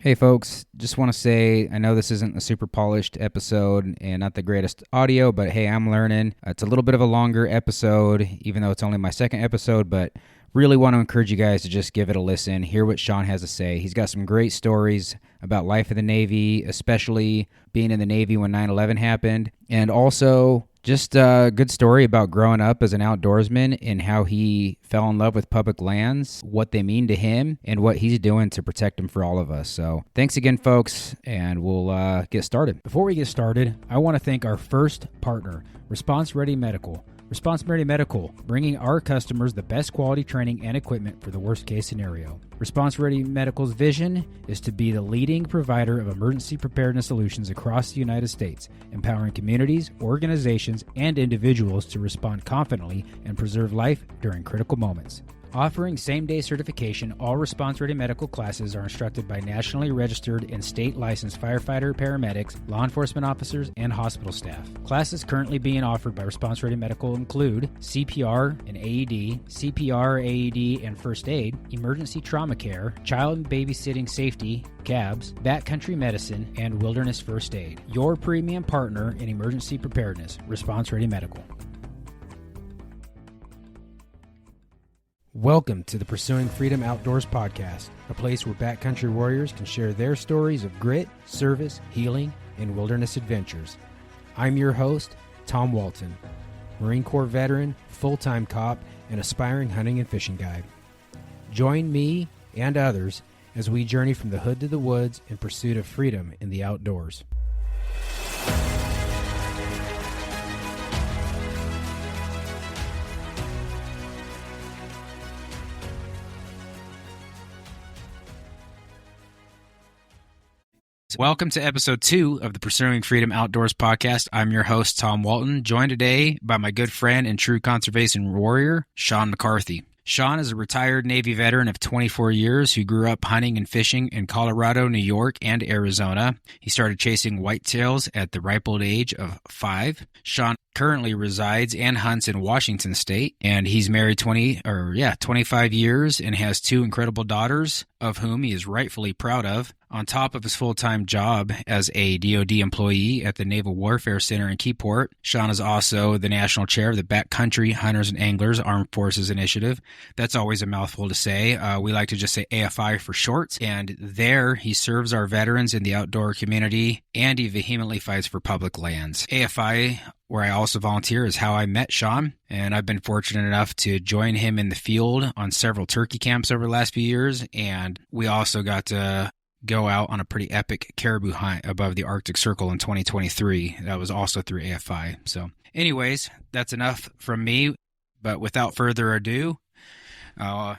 Hey folks, just want to say, I know this isn't a super polished episode and not the greatest audio, but hey, I'm learning. It's a little bit of a longer episode, even though it's only my second episode, but really want to encourage you guys to just give it a listen, hear what Shawn has to say. He's got some great stories about life in the Navy, especially being in the Navy when 9/11 happened, and also just a good story about growing up as an outdoorsman and how he fell in love with public lands, what they mean to him, and what he's doing to protect them for all of us. So thanks again, folks, and we'll get started. Before we get started, I want to thank our first partner, Response Ready Medical. Response Ready Medical, bringing our customers the best quality training and equipment for the worst case scenario. Response Ready Medical's vision is to be the leading provider of emergency preparedness solutions across the United States, empowering communities, organizations, and individuals to respond confidently and preserve life during critical moments. Offering same-day certification, all Response Ready Medical classes are instructed by nationally registered and state-licensed firefighter, paramedics, law enforcement officers, and hospital staff. Classes currently being offered by Response Ready Medical include CPR and AED, CPR, AED, and first aid, emergency trauma care, child and babysitting safety, CABS, backcountry medicine, and wilderness first aid. Your premium partner in emergency preparedness, Response Ready Medical. Welcome to the Pursuing Freedom Outdoors podcast, a place where backcountry warriors can share their stories of grit, service, healing, and wilderness adventures. I'm your host, Tom Walton, Marine Corps veteran, full-time cop, and aspiring hunting and fishing guide. Join me and others as we journey from the hood to the woods in pursuit of freedom in the outdoors. Welcome to episode 2 of the Pursuing Freedom Outdoors podcast. I'm your host, Tom Walton, joined today by my good friend and true conservation warrior, Shawn McCarthy. Shawn is a retired Navy veteran of 24 years who grew up hunting and fishing in Colorado, New York, and Arizona. He started chasing whitetails at the ripe old age of 5. Shawn currently resides and hunts in Washington State, and he's married 25 years and has 2 incredible daughters, of whom he is rightfully proud of. On top of his full-time job as a DoD employee at the Naval Warfare Center in Keyport, Shawn is also the national chair of the Backcountry Hunters and Anglers Armed Forces Initiative. That's always a mouthful to say. We like to just say AFI for short. And there, he serves our veterans in the outdoor community, and he vehemently fights for public lands. AFI, where I also volunteer, is how I met Shawn, and I've been fortunate enough to join him in the field on several turkey camps over the last few years, and we also got to go out on a pretty epic caribou hunt above the Arctic Circle in 2023. That was also through AFI. So anyways, that's enough from me, but without further ado,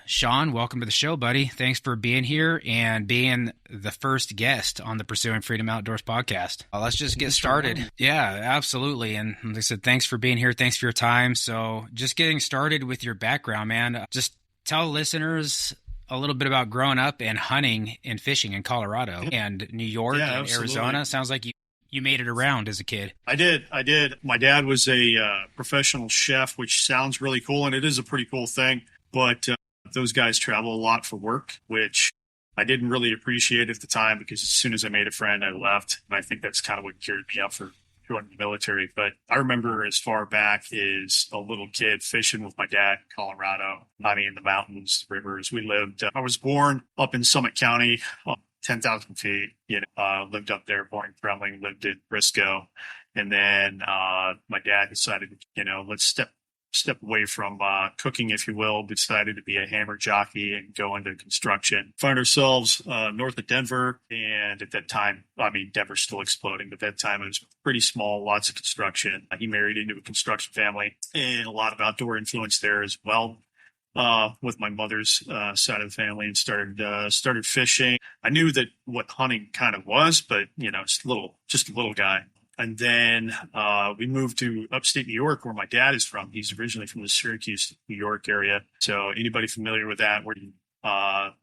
Shawn, welcome to the show, buddy. Thanks for being here and being the first guest on the Pursuing Freedom Outdoors podcast. Let's just get started. Yeah, absolutely. And like I said, thanks for being here. Thanks for your time. So just getting started with your background, man, just tell listeners a little bit about growing up and hunting and fishing in Colorado and New York and absolutely. Arizona. Sounds like you made it around as a kid. I did. My dad was a professional chef, which sounds really cool, and it is a pretty cool thing. But those guys travel a lot for work, which I didn't really appreciate at the time because as soon as I made a friend, I left. And I think that's kind of what geared me up for joining the military. But I remember as far back as a little kid fishing with my dad in Colorado. I mean, the mountains, the rivers. We lived, I was born up in Summit County, 10,000 feet, lived up there, born in Kremling, lived in Briscoe. And then my dad decided, let's step away from cooking, if you will, decided to be a hammer jockey and go into construction. Find ourselves north of Denver. And at that time, Denver's still exploding, but at that time it was pretty small, lots of construction. He married into a construction family and a lot of outdoor influence there as well. With my mother's side of the family, and started fishing. I knew that what hunting kind of was, but just a little guy. And then we moved to upstate New York, where my dad is from. He's originally from the Syracuse, New York area. So anybody familiar with that, where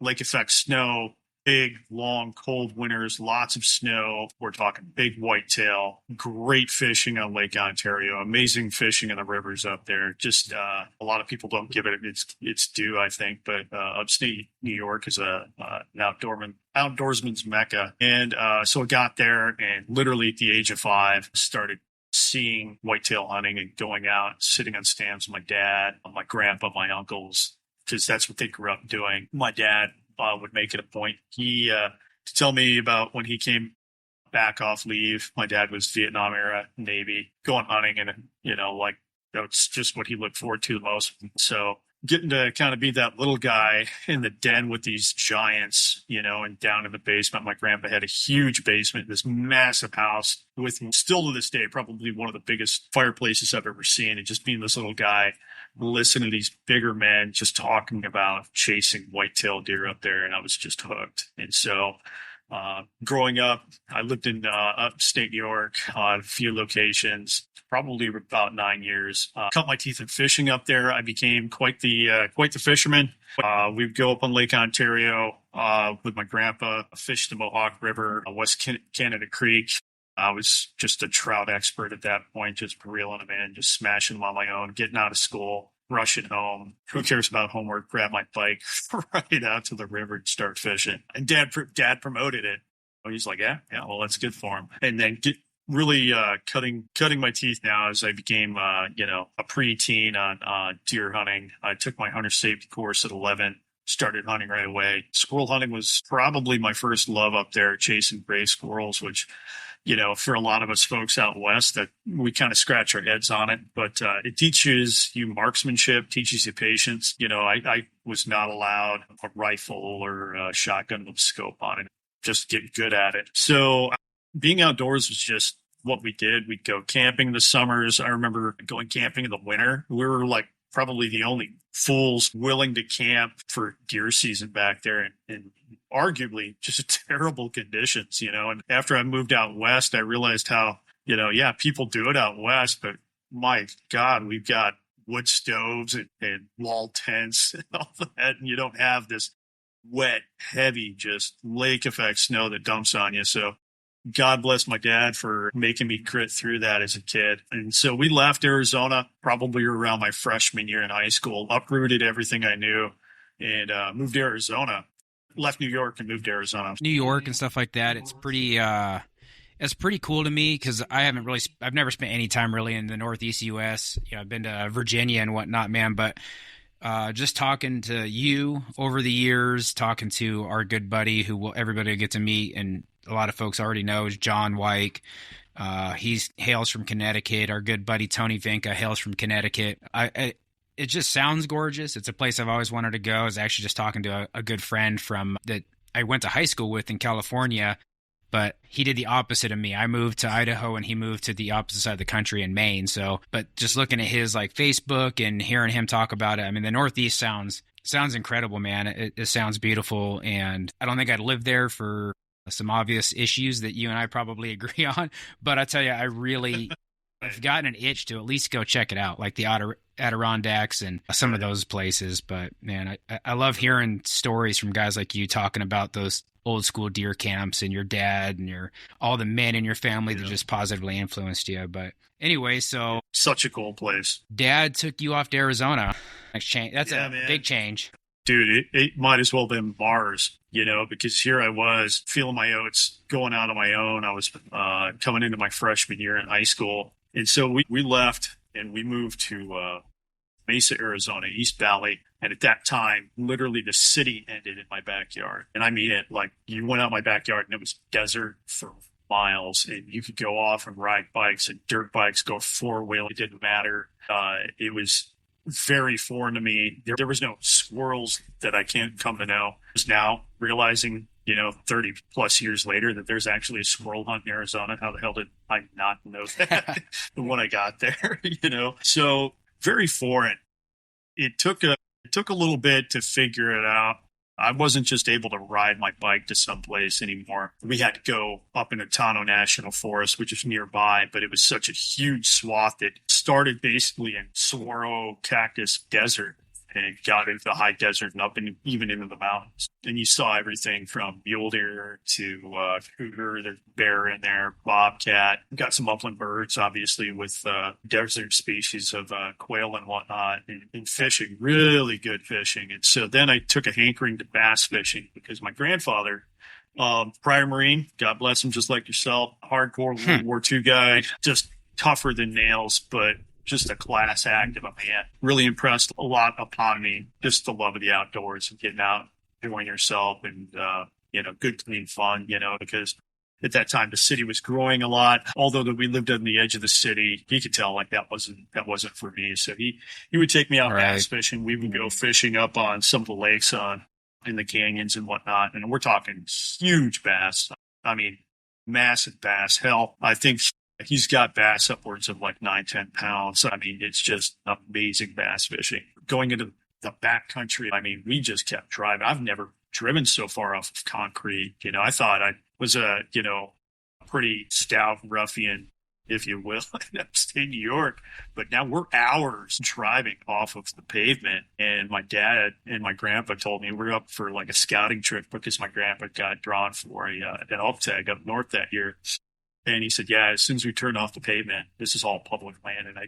lake effect snow, big, long, cold winters, lots of snow. We're talking big whitetail, great fishing on Lake Ontario, amazing fishing in the rivers up there. Just a lot of people don't give it its due, I think. But upstate New York is an outdoorsman's mecca. And so I got there and literally at the age of 5 started seeing whitetail hunting and going out, sitting on stands with my dad, my grandpa, my uncles, because that's what they grew up doing. My dad would make it a point. He to tell me about when he came back off leave. My dad was Vietnam era Navy, going hunting, and like that's just what he looked forward to the most. So getting to kind of be that little guy in the den with these giants, and down in the basement. My grandpa had a huge basement, this massive house with, still to this day, probably one of the biggest fireplaces I've ever seen. And just being this little guy, listening to these bigger men just talking about chasing whitetail deer up there. And I was just hooked. And so growing up, I lived in upstate New York on a few locations, probably about 9 years. Cut my teeth in fishing up there. I became quite the fisherman. We'd go up on Lake Ontario with my grandpa, fish the Mohawk River, West Canada Creek. I was just a trout expert at that point, just reeling them in, just smashing them on my own, getting out of school, rushing home. Who cares about homework? Grab my bike, right out to the river and start fishing. And dad promoted it. He's like, yeah, well, that's good for him. And then really cutting my teeth now as I became, a preteen on deer hunting. I took my hunter safety course at 11. Started hunting right away. Squirrel hunting was probably my first love up there, chasing gray squirrels, which, for a lot of us folks out west, that we kind of scratch our heads on it. But it teaches you marksmanship, teaches you patience. I was not allowed a rifle or a shotgun with a scope on it. Just get good at it. So being outdoors was just what we did. We'd go camping in the summers. I remember going camping in the winter. We were like probably the only fools willing to camp for deer season back there, and arguably just terrible conditions, And after I moved out west, I realized how, people do it out west, but my God, we've got wood stoves and wall tents and all that, and you don't have this wet, heavy, just lake effect snow that dumps on you. So God bless my dad for making me grit through that as a kid. And so we left Arizona probably around my freshman year in high school, uprooted everything I knew, and moved to Arizona. Left New York and moved to Arizona. New York and stuff like that. It's pretty cool to me because I've never spent any time really in the Northeast U.S. I've been to Virginia and whatnot, man. But just talking to you over the years, talking to our good buddy who everybody will get to meet, and a lot of folks already know, is John Wyke. He hails from Connecticut. Our good buddy Tony Vinca hails from Connecticut. It just sounds gorgeous. It's a place I've always wanted to go. I was actually just talking to a good friend that I went to high school with in California, but he did the opposite of me. I moved to Idaho and he moved to the opposite side of the country in Maine. So, but just looking at his Facebook and hearing him talk about it, I mean, the Northeast sounds incredible, man. It sounds beautiful. And I don't think I'd live there for some obvious issues that you and I probably agree on. But I tell you, I've gotten an itch to at least go check it out, like the Adirondacks and some of those places. But man, I love hearing stories from guys like you talking about those old school deer camps and your dad and all the men in your family that just positively influenced you. But anyway, so such a cool place. Dad took you off to Arizona. That's a man. Big change. Dude, it might as well have been Mars, because here I was feeling my oats, going out on my own. I was coming into my freshman year in high school. And so we left and we moved to Mesa, Arizona, East Valley. And at that time, literally the city ended in my backyard. And I mean it, like you went out my backyard and it was desert for miles, and you could go off and ride bikes and dirt bikes, go four-wheel. It didn't matter. It was very foreign to me. There was no squirrels that I can't come to know. Just now realizing, 30 plus years later that there's actually a squirrel hunt in Arizona. How the hell did I not know that when I got there, So very foreign. It took a little bit to figure it out. I wasn't just able to ride my bike to someplace anymore. We had to go up in Tano National Forest, which is nearby, but it was such a huge swath that started basically in saguaro cactus desert. and got into the high desert and up and even into the mountains. And you saw everything from mule deer to cougar, there's bear in there, bobcat. Got some upland birds, obviously, with desert species of quail and whatnot, and fishing, really good fishing. And so then I took a hankering to bass fishing because my grandfather, prior Marine, God bless him, just like yourself, hardcore World War II guy, just tougher than nails, but just a class act of a man. Really impressed a lot upon me, just the love of the outdoors and getting out, enjoying yourself, and good, clean fun, because at that time the city was growing a lot. Although that we lived on the edge of the city, he could tell like that wasn't for me. So he would take me out bass fishing. We would go fishing up on some of the lakes in the canyons and whatnot. And we're talking huge bass. I mean, massive bass. Hell, I think he's got bass upwards of like 9-10 pounds. I mean, it's just amazing bass fishing. Going into the backcountry, I mean, we just kept driving. I've never driven so far off of concrete. I thought I was a pretty stout ruffian, if you will, in upstate New York. But now we're hours driving off of the pavement. And my dad and my grandpa told me we're up for like a scouting trip because my grandpa got drawn for an elk tag up north that year. And he said, yeah, as soon as we turn off the pavement, this is all public land. And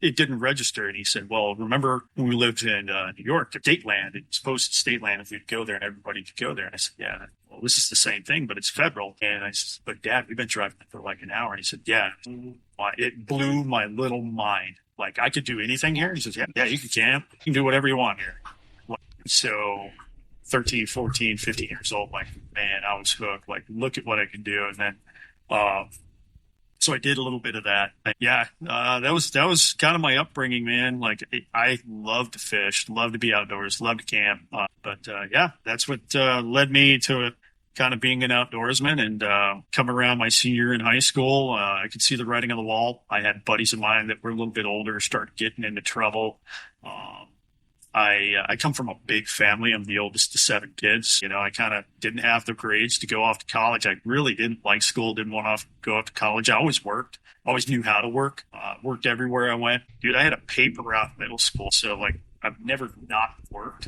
it didn't register. And he said, well, remember when we lived in New York, the state land, it's posted state land if we'd go there and everybody could go there. And I said, yeah, well, this is the same thing, but it's federal. And I said, but Dad, we've been driving for like an hour. And he said, yeah, it blew my little mind. Like, I could do anything here. He says, yeah, you can camp. You can do whatever you want here. So 13, 14, 15 years old, like, man, I was hooked. Like, look at what I can do. And then, so I did a little bit of that. Yeah, that was kind of my upbringing, man. Like, I love to fish, love to be outdoors, love to camp. But that's what led me to kind of being an outdoorsman. And coming around my senior in high school, I could see the writing on the wall. I had buddies of mine that were a little bit older, started getting into trouble. I come from a big family. I'm the oldest of 7 kids. I kind of didn't have the grades to go off to college. I really didn't like school, didn't want to go off to college. I always worked, always knew how to work, worked everywhere I went. Dude, I had a paper route in middle school, so like I've never not worked.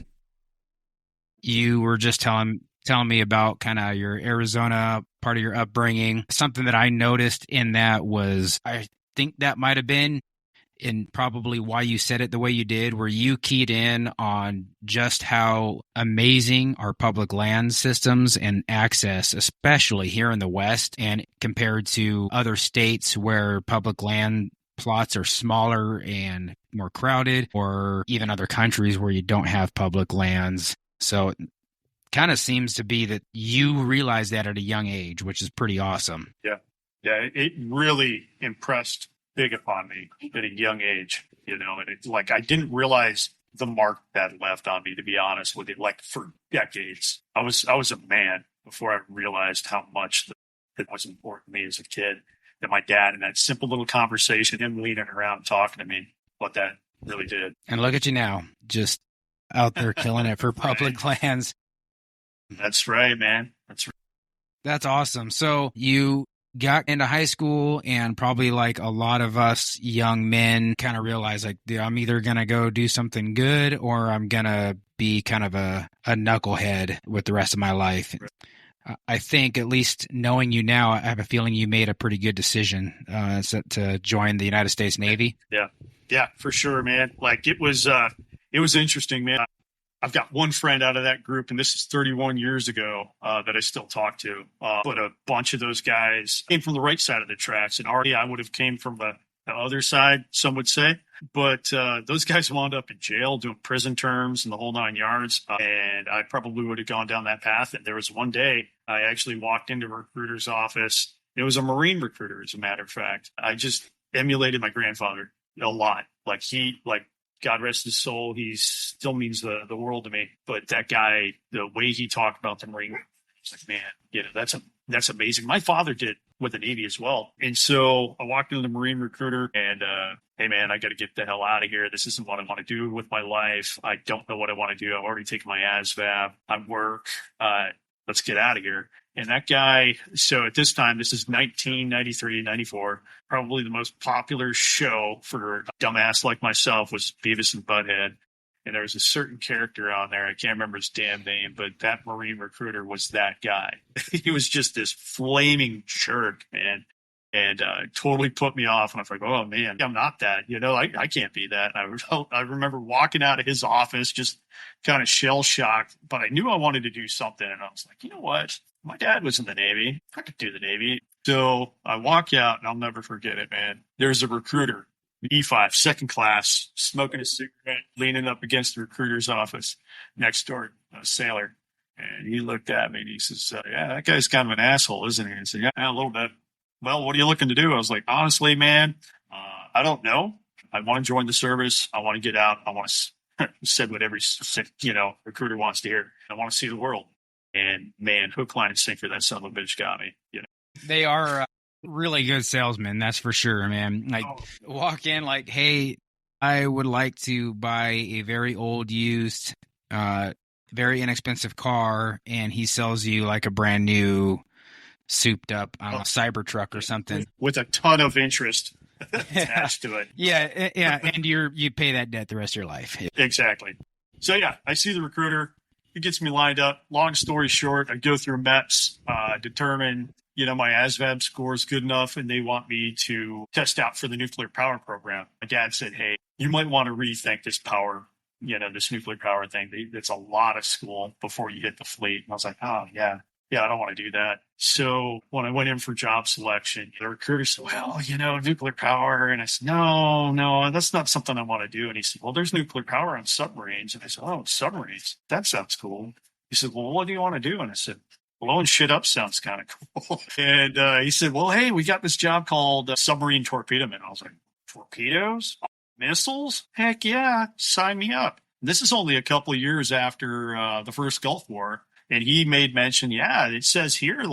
You were just telling me about kind of your Arizona part of your upbringing. Something that I noticed in that was, I think that might have been, and probably why you said it the way you did, where you keyed in on just how amazing our public land systems and access, especially here in the West, and compared to other states where public land plots are smaller and more crowded, or even other countries where you don't have public lands. So it kind of seems to be that you realized that at a young age, which is pretty awesome. Yeah, it really impressed big upon me at a young age, and it's like I didn't realize the mark that left on me, to be honest with you. Like, for decades, I was a man before I realized how much that was important to me as a kid. That my dad, in that simple little conversation, him leaning around talking to me, what that really did. And look at you now, just out there killing it for public lands. That's right, man. That's right. That's awesome. So you got into high school, and probably like a lot of us young men kind of realized, like, I'm either going to go do something good or I'm going to be kind of a knucklehead with the rest of my life. Right. I think, at least knowing you now, I have a feeling you made a pretty good decision to join the United States Navy. Yeah, for sure, man. Like, it was interesting, man. I've got one friend out of that group, and this is 31 years ago, that I still talk to. But a bunch of those guys came from the right side of the tracks, and already I would have came from the other side, some would say. But those guys wound up in jail doing prison terms and the whole 9 yards. And I probably would have gone down that path. And there was one day I actually walked into a recruiter's office. It was a Marine recruiter, as a matter of fact. I just emulated my grandfather a lot. Like, God rest his soul, he still means the world to me. But that guy, the way he talked about the Marine, it's like, man, that's amazing. My father did with the Navy as well. And so I walked into the Marine recruiter and, hey, man, I got to get the hell out of here. This isn't what I want to do with my life. I don't know what I want to do. I've already taken my ASVAB. I work. Let's get out of here. And that guy, so at this time, this is 1993, 94, probably the most popular show for a dumbass like myself was Beavis and Butthead. And there was a certain character on there. I can't remember his damn name, but that Marine recruiter was that guy. He was just this flaming jerk, man. And totally put me off. And I was like, oh, man, I'm not that. I can't be that. And I remember walking out of his office just kind of shell-shocked. But I knew I wanted to do something. And I was like, you know what? My dad was in the Navy. I could do the Navy. So I walk out, and I'll never forget it, man. There's a recruiter, E5, second class, smoking a cigarette, leaning up against the recruiter's office next door, a sailor. And he looked at me, and he says, yeah, that guy's kind of an asshole, isn't he? And I said, yeah, a little bit. Well, what are you looking to do? I was like, honestly, man, I don't know. I want to join the service. I want to get out. I want to said what every recruiter wants to hear. I want to see the world. And man, hook, line, and sinker, that son of a bitch got me. They are really good salesmen, that's for sure, man. Walk in like, hey, I would like to buy a very old, used, very inexpensive car, and he sells you like a brand new, souped up, I don't know, Cybertruck or something with a ton of interest attached to it. Yeah, and you pay that debt the rest of your life. Exactly. So yeah, I see the recruiter. He gets me lined up. Long story short, I go through MEPS, determine my ASVAB score is good enough, and they want me to test out for the nuclear power program. My dad said, hey, you might want to rethink this this nuclear power thing. It's a lot of school before you hit the fleet. And I was like, oh yeah. Yeah, I don't want to do that. So when I went in for job selection, the recruiter said, well, nuclear power. And I said, no, that's not something I want to do. And he said, well, there's nuclear power on submarines. And I said, oh, submarines. That sounds cool. He said, well, what do you want to do? And I said, blowing shit up sounds kind of cool. And he said, well, hey, we got this job called submarine torpedoman. I was like, torpedoes? Missiles? Heck yeah, sign me up. This is only a couple of years after the first Gulf War. And he made mention, yeah, it says here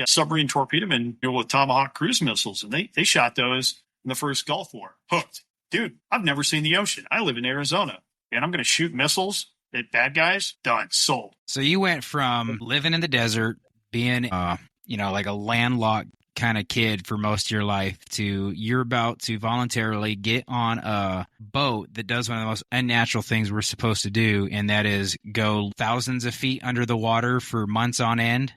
submarine torpedomen with Tomahawk cruise missiles. And they shot those in the first Gulf War. Hooked. Dude, I've never seen the ocean. I live in Arizona. And I'm going to shoot missiles at bad guys? Done. Sold. So you went from living in the desert, being, like a landlocked kind of kid for most of your life, to you're about to voluntarily get on a boat that does one of the most unnatural things we're supposed to do, and that is go thousands of feet under the water for months on end.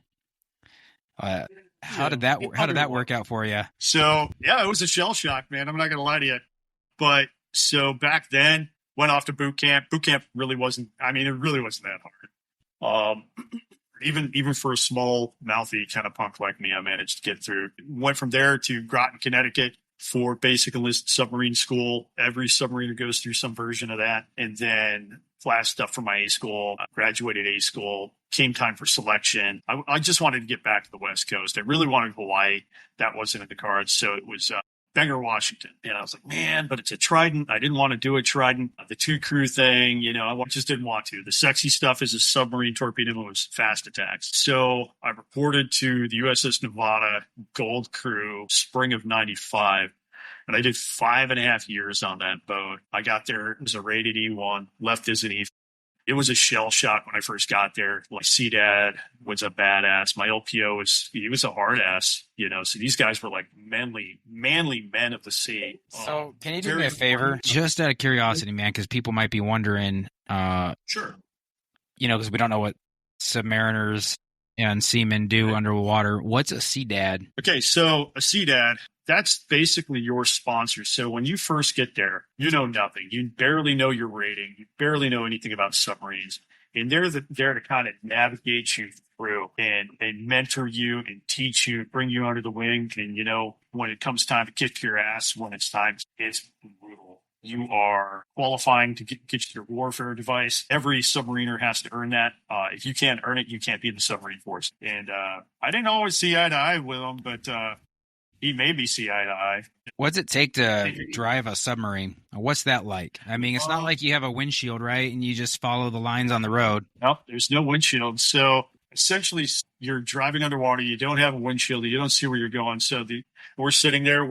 How did that work out for you? So yeah, it was a shell shock, man. I'm not gonna lie to you. But so back then, went off to boot camp. Boot camp really wasn't. I mean, it really wasn't that hard. Even for a small, mouthy kind of punk like me, I managed to get through. Went from there to Groton, Connecticut for basic enlisted submarine school. Every submariner goes through some version of that. And then flashed up for my A school, graduated A school, came time for selection. I just wanted to get back to the West Coast. I really wanted Hawaii. That wasn't in the cards. So it was Bangor, Washington. And I was like, man, but it's a Trident. I didn't want to do a Trident. The two crew thing, I just didn't want to. The sexy stuff is a submarine torpedo was fast attacks. So I reported to the USS Nevada Gold Crew spring of 95. And I did 5.5 years on that boat. I got there as a rated E1, left as an E. It was a shell shock when I first got there. Like, C-Dad was a badass. My LPO was a hard ass, so these guys were like manly men of the sea. So can you do me a favor? Just out of curiosity, man, because people might be wondering, sure. Because we don't know what submariners and seamen do underwater. What's a C-Dad? Okay, so a C-Dad, that's basically your sponsor. So when you first get there, you know nothing. You barely know your rating. You barely know anything about submarines. And they're there to kind of navigate you through and mentor you and teach you, bring you under the wing. And, when it comes time to kick your ass, when it's time, it's brutal. You are qualifying to get your warfare device. Every submariner has to earn that. If you can't earn it, you can't be in the submarine force. And I didn't always see eye to eye with him, but he made me see eye to eye. What's it take to drive a submarine? What's that like? I mean, it's not like you have a windshield, right? And you just follow the lines on the road. No, there's no windshield. So essentially, you're driving underwater. You don't have a windshield. You don't see where you're going. So we're sitting there.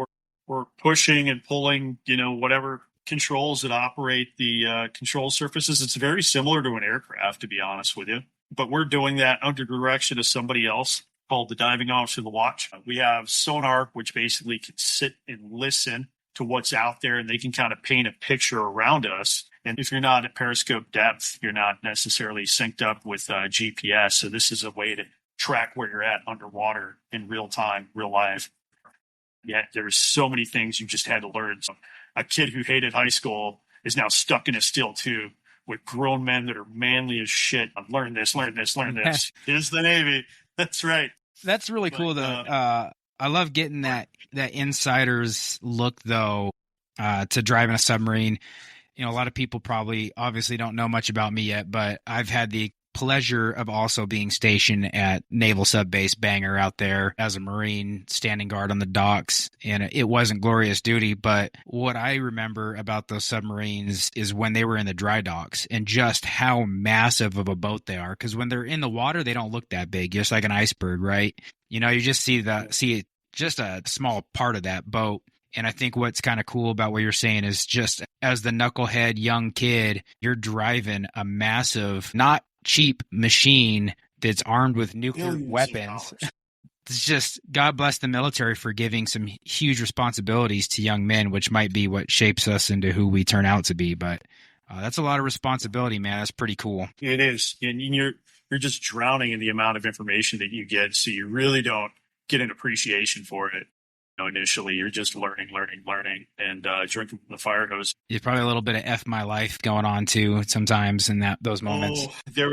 We're pushing and pulling, whatever controls that operate the control surfaces. It's very similar to an aircraft, to be honest with you. But we're doing that under direction of somebody else, called the diving officer of the watch. We have sonar, which basically can sit and listen to what's out there, and they can kind of paint a picture around us. And if you're not at periscope depth, you're not necessarily synced up with GPS. So this is a way to track where you're at underwater in real time, real life. Yeah, there's so many things you just had to learn. So a kid who hated high school is now stuck in a steel tube with grown men that are manly as shit. Learn this, learn this, learn this. Is the Navy. That's right. That's really cool, though. I love getting that insider's look, though, to driving a submarine. You know, a lot of people probably obviously don't know much about me yet, but I've had the pleasure of also being stationed at Naval Sub Base Bangor out there as a Marine, standing guard on the docks. And it wasn't glorious duty, but what I remember about those submarines is when they were in the dry docks and just how massive of a boat they are. Because when they're in the water, they don't look that big, just like an iceberg, right? You know, you just see just a small part of that boat. And I think what's kind of cool about what you're saying is just as the knucklehead young kid, you're driving a massive, not cheap machine that's armed with nuclear weapons. It's just, God bless the military for giving some huge responsibilities to young men, which might be what shapes us into who we turn out to be. But that's a lot of responsibility, man. That's pretty cool. It is. And you're just drowning in the amount of information that you get. So you really don't get an appreciation for it. Initially, you're just learning, and drinking from the fire hose. There's probably a little bit of F my life going on too sometimes in those moments. Oh, there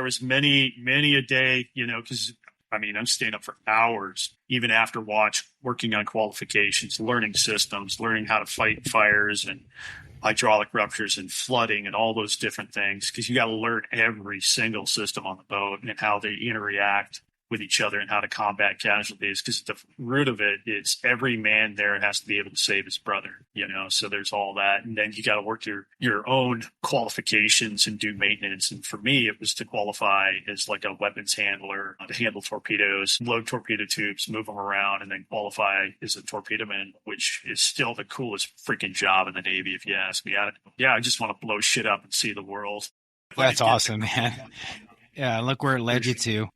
was many a day, because I'm staying up for hours, even after watch, working on qualifications, learning systems, learning how to fight fires and hydraulic ruptures and flooding and all those different things, because you got to learn every single system on the boat and how they interact with each other and how to combat casualties, because the root of it is every man there has to be able to save his brother, so there's all that. And then you got to work your own qualifications and do maintenance. And for me, it was to qualify as like a weapons handler, to handle torpedoes, load torpedo tubes, move them around, and then qualify as a torpedo man, which is still the coolest freaking job in the Navy, if you ask me. I just want to blow shit up and see the world. That's awesome, man. Yeah, look where it led you to.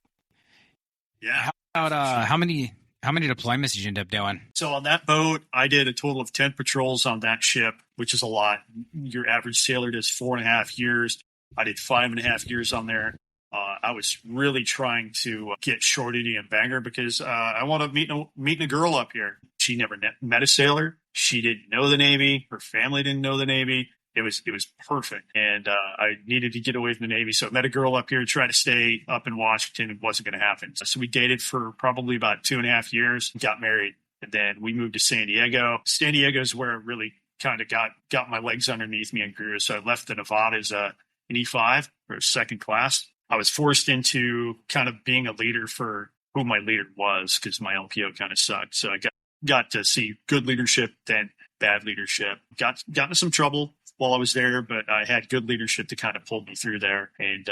Yeah. How about how many deployments did you end up doing? So on that boat, I did a total of 10 patrols on that ship, which is a lot. Your average sailor does 4.5 years. I did 5.5 years on there. I was really trying to get shore duty in Bangor because I want to meet a girl up here. She never met a sailor. She didn't know the Navy. Her family didn't know the Navy. It was perfect. And I needed to get away from the Navy. So I met a girl up here, tried to stay up in Washington. It wasn't going to happen. So we dated for probably about 2.5 years, got married. And then we moved to San Diego. San Diego is where I really kind of got my legs underneath me and grew. So I left the Nevada as an E5 or second class. I was forced into kind of being a leader for who my leader was because my LPO kind of sucked. So I got to see good leadership, then bad leadership. Got into some trouble while I was there, but I had good leadership to kind of pull me through there and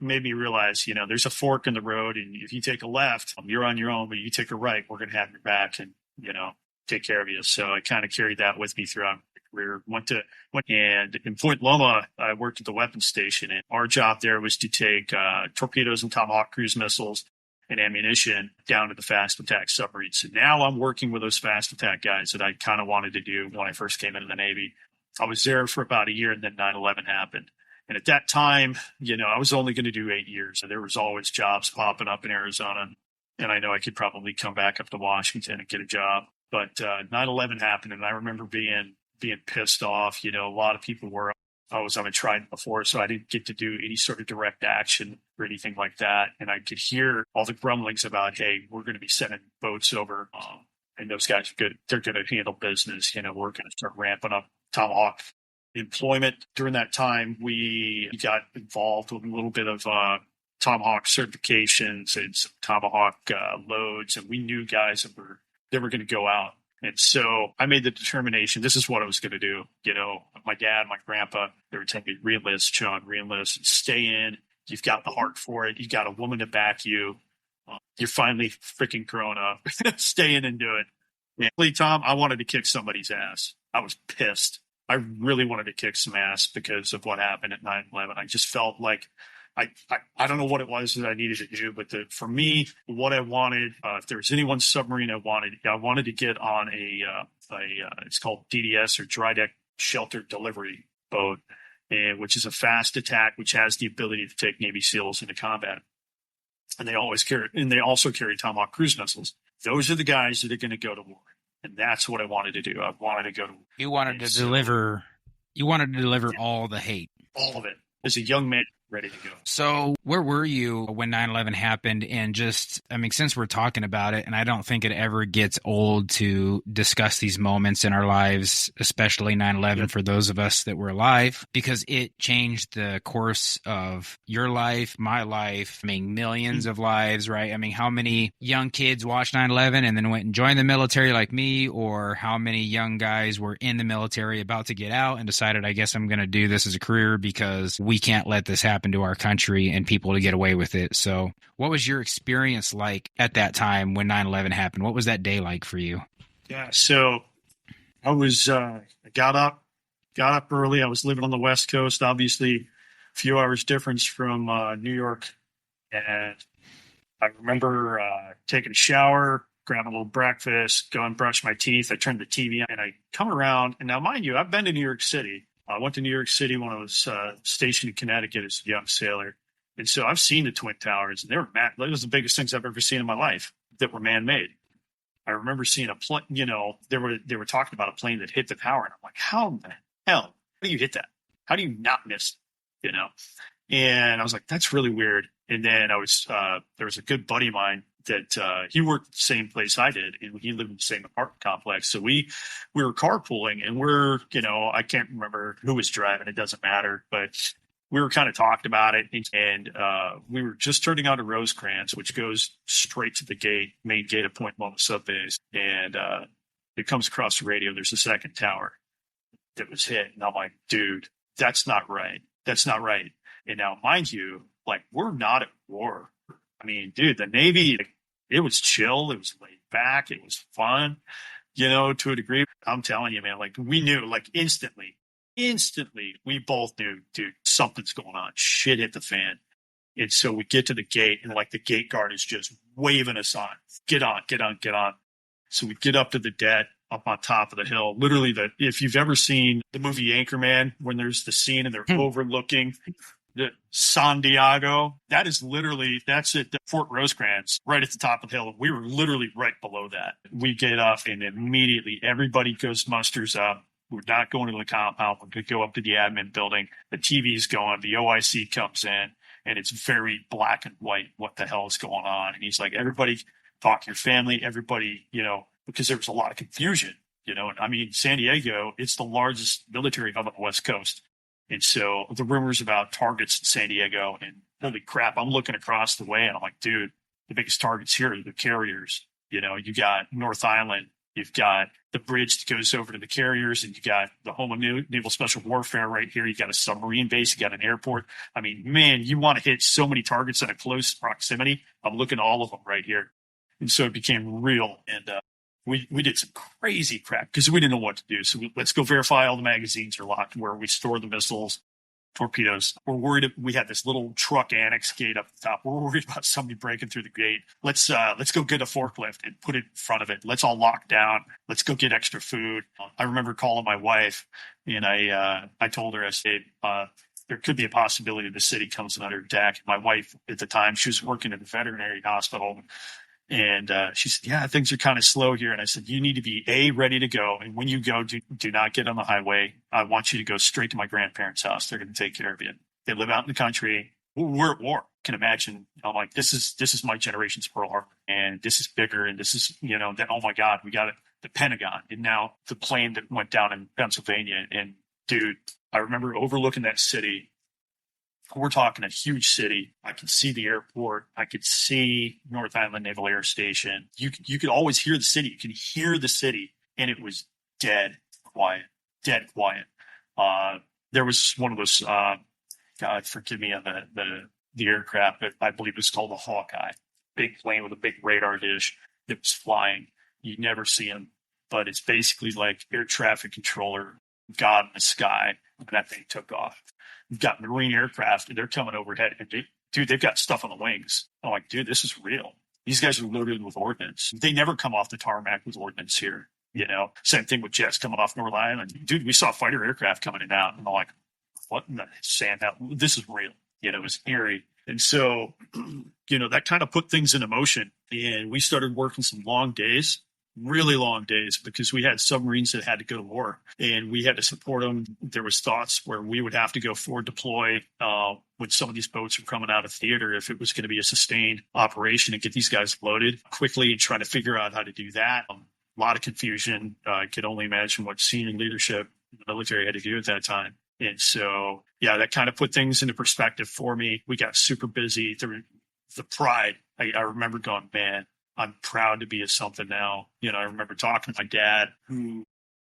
made me realize, there's a fork in the road, and if you take a left, you're on your own, but you take a right, we're going to have your back and, take care of you. So I kind of carried that with me throughout my career. And in Point Loma, I worked at the weapons station, and our job there was to take torpedoes and Tomahawk cruise missiles and ammunition down to the fast attack submarines. So now I'm working with those fast attack guys that I kind of wanted to do when I first came into the Navy. I was there for about a year, and then 9/11 happened. And at that time, I was only going to do 8 years. So there was always jobs popping up in Arizona. And I know I could probably come back up to Washington and get a job. But 9/11 happened, and I remember being pissed off. A lot of people were. I was on a Trident before, so I didn't get to do any sort of direct action or anything like that. And I could hear all the grumblings about, hey, we're going to be sending boats over. And those guys are good. They're going to handle business. We're going to start ramping up Tomahawk employment. During that time, we got involved with a little bit of Tomahawk certifications and some Tomahawk loads, and we knew guys that were going to go out. And so I made the determination, this is what I was going to do. My dad, my grandpa, they were telling me, re-enlist, Sean, re-enlist, and stay in. You've got the heart for it. You've got a woman to back you. You're finally freaking grown up. Stay in and do it. And Tom, I wanted to kick somebody's ass. I was pissed. I really wanted to kick some ass because of what happened at 9/11. I just felt like I don't know what it was that I needed to do, but for me, what I wanted, if there was any one submarine I wanted to get on it's called DDS, or dry deck shelter delivery boat, which is a fast attack, which has the ability to take Navy SEALs into combat. And they also carry Tomahawk cruise missiles. Those are the guys that are going to go to war. And that's what I wanted to do. I wanted to go to war. You wanted to deliver all the hate. All of it. As a young man, ready to go. So where were you when 9/11 happened? And since we're talking about it, and I don't think it ever gets old to discuss these moments in our lives, especially 9/11 for those of us that were alive, because it changed the course of your life, my life, millions of lives, right? How many young kids watched 9/11 and then went and joined the military like me, or how many young guys were in the military about to get out and decided, I guess I'm going to do this as a career because we can't let this happen to our country and people to get away with it. So what was your experience like at that time when 9/11 happened? What was that day like for you? Yeah. So I was, I got up early. I was living on the West Coast, obviously a few hours difference from New York. And I remember taking a shower, grabbing a little breakfast, going brush my teeth. I turned the TV on and I come around. And now, mind you, I've been to New York City. I went to New York City when I was stationed in Connecticut as a young sailor. And so I've seen the Twin Towers, and that was the biggest things I've ever seen in my life that were man-made. I remember seeing a plane, they were talking about a plane that hit the tower. And I'm like, how in the hell? How do you hit that? How do you not miss it? And I was like, that's really weird. And then there was a good buddy of mine that he worked at the same place I did, and he lived in the same apartment complex. So we were carpooling, and I can't remember who was driving. It doesn't matter, but we were kind of talking about it, and we were just turning onto Rosecrans, which goes straight to the main gate of Point Loma sub base, and it comes across the radio. There's a second tower that was hit, and I'm like, dude, that's not right. That's not right. And now, mind you, we're not at war. Dude, the Navy, it was chill. It was laid back. It was fun, to a degree. I'm telling you, man, we knew, instantly, we both knew, dude, something's going on. Shit hit the fan. And so we get to the gate, and the gate guard is just waving us on. Get on, get on, get on. So we get up to the deck, up on top of the hill. Literally, if you've ever seen the movie Anchorman, when there's the scene and they're overlooking the San Diego, that's at Fort Rosecrans, right at the top of the hill. We were literally right below that. We get up, and immediately everybody musters up. We're not going to the compound. We're going to go up to the admin building. The TV's going. The OIC comes in, and it's very black and white. What the hell is going on? And he's like, everybody talk to your family. Everybody, because there was a lot of confusion, San Diego, it's the largest military hub on the West Coast. And so the rumors about targets in San Diego, and holy crap, I'm looking across the way, and I'm like, dude, the biggest targets here are the carriers. You got North Island, you've got the bridge that goes over to the carriers, and you got the home of Naval Special Warfare right here. You got a submarine base, you got an airport. Man, you want to hit so many targets in a close proximity. I'm looking at all of them right here. And so it became real. And we did some crazy crap because we didn't know what to do. So let's go verify all the magazines are locked where we store the missiles, torpedoes. We're worried. We had this little truck annex gate up the top. We're worried about somebody breaking through the gate. Let's go get a forklift and put it in front of it. Let's all lock down. Let's go get extra food. I remember calling my wife, and I told her, I said, there could be a possibility the city comes under attack. My wife at the time, she was working at the veterinary hospital. And she said, yeah, things are kind of slow here. And I said, you need to be ready to go. And when you go, do not get on the highway. I want you to go straight to my grandparents' house. They're going to take care of you. They live out in the country. We're at war. I can imagine. I'm like, this is my generation's Pearl Harbor. And this is bigger. And this is, then, oh my God, we got it. The Pentagon. And now the plane that went down in Pennsylvania. And dude, I remember overlooking that city. We're talking a huge city. I could see the airport. I could see North Island Naval Air Station. You could always hear the city. You could hear the city, and it was dead quiet. There was one of those, God forgive me on the aircraft, but I believe it's called a Hawkeye. Big plane with a big radar dish that was flying. You never see them, but it's basically like air traffic controller, God in the sky, and that thing took off. we've got Marine aircraft and they're coming overhead. And dude, they've got stuff on the wings. I'm like, dude, this is real. These guys are loaded with ordnance. They never come off the tarmac with ordnance here. Same thing with jets coming off North Island. Dude, we saw fighter aircraft coming in and out. And I'm like, what in the sand? This is real. It was eerie. And so, that kind of put things into motion. And we started working some long days, really long days, because we had submarines that had to go to war and we had to support them. There was thoughts where we would have to go forward deploy when some of these boats were coming out of theater, if it was going to be a sustained operation, and get these guys loaded quickly and try to figure out how to do that. A lot of confusion. I could only imagine what senior leadership in the military had to do at that time. And so, that kind of put things into perspective for me. We got super busy. The pride, I remember going, man, I'm proud to be a something now. I remember talking to my dad,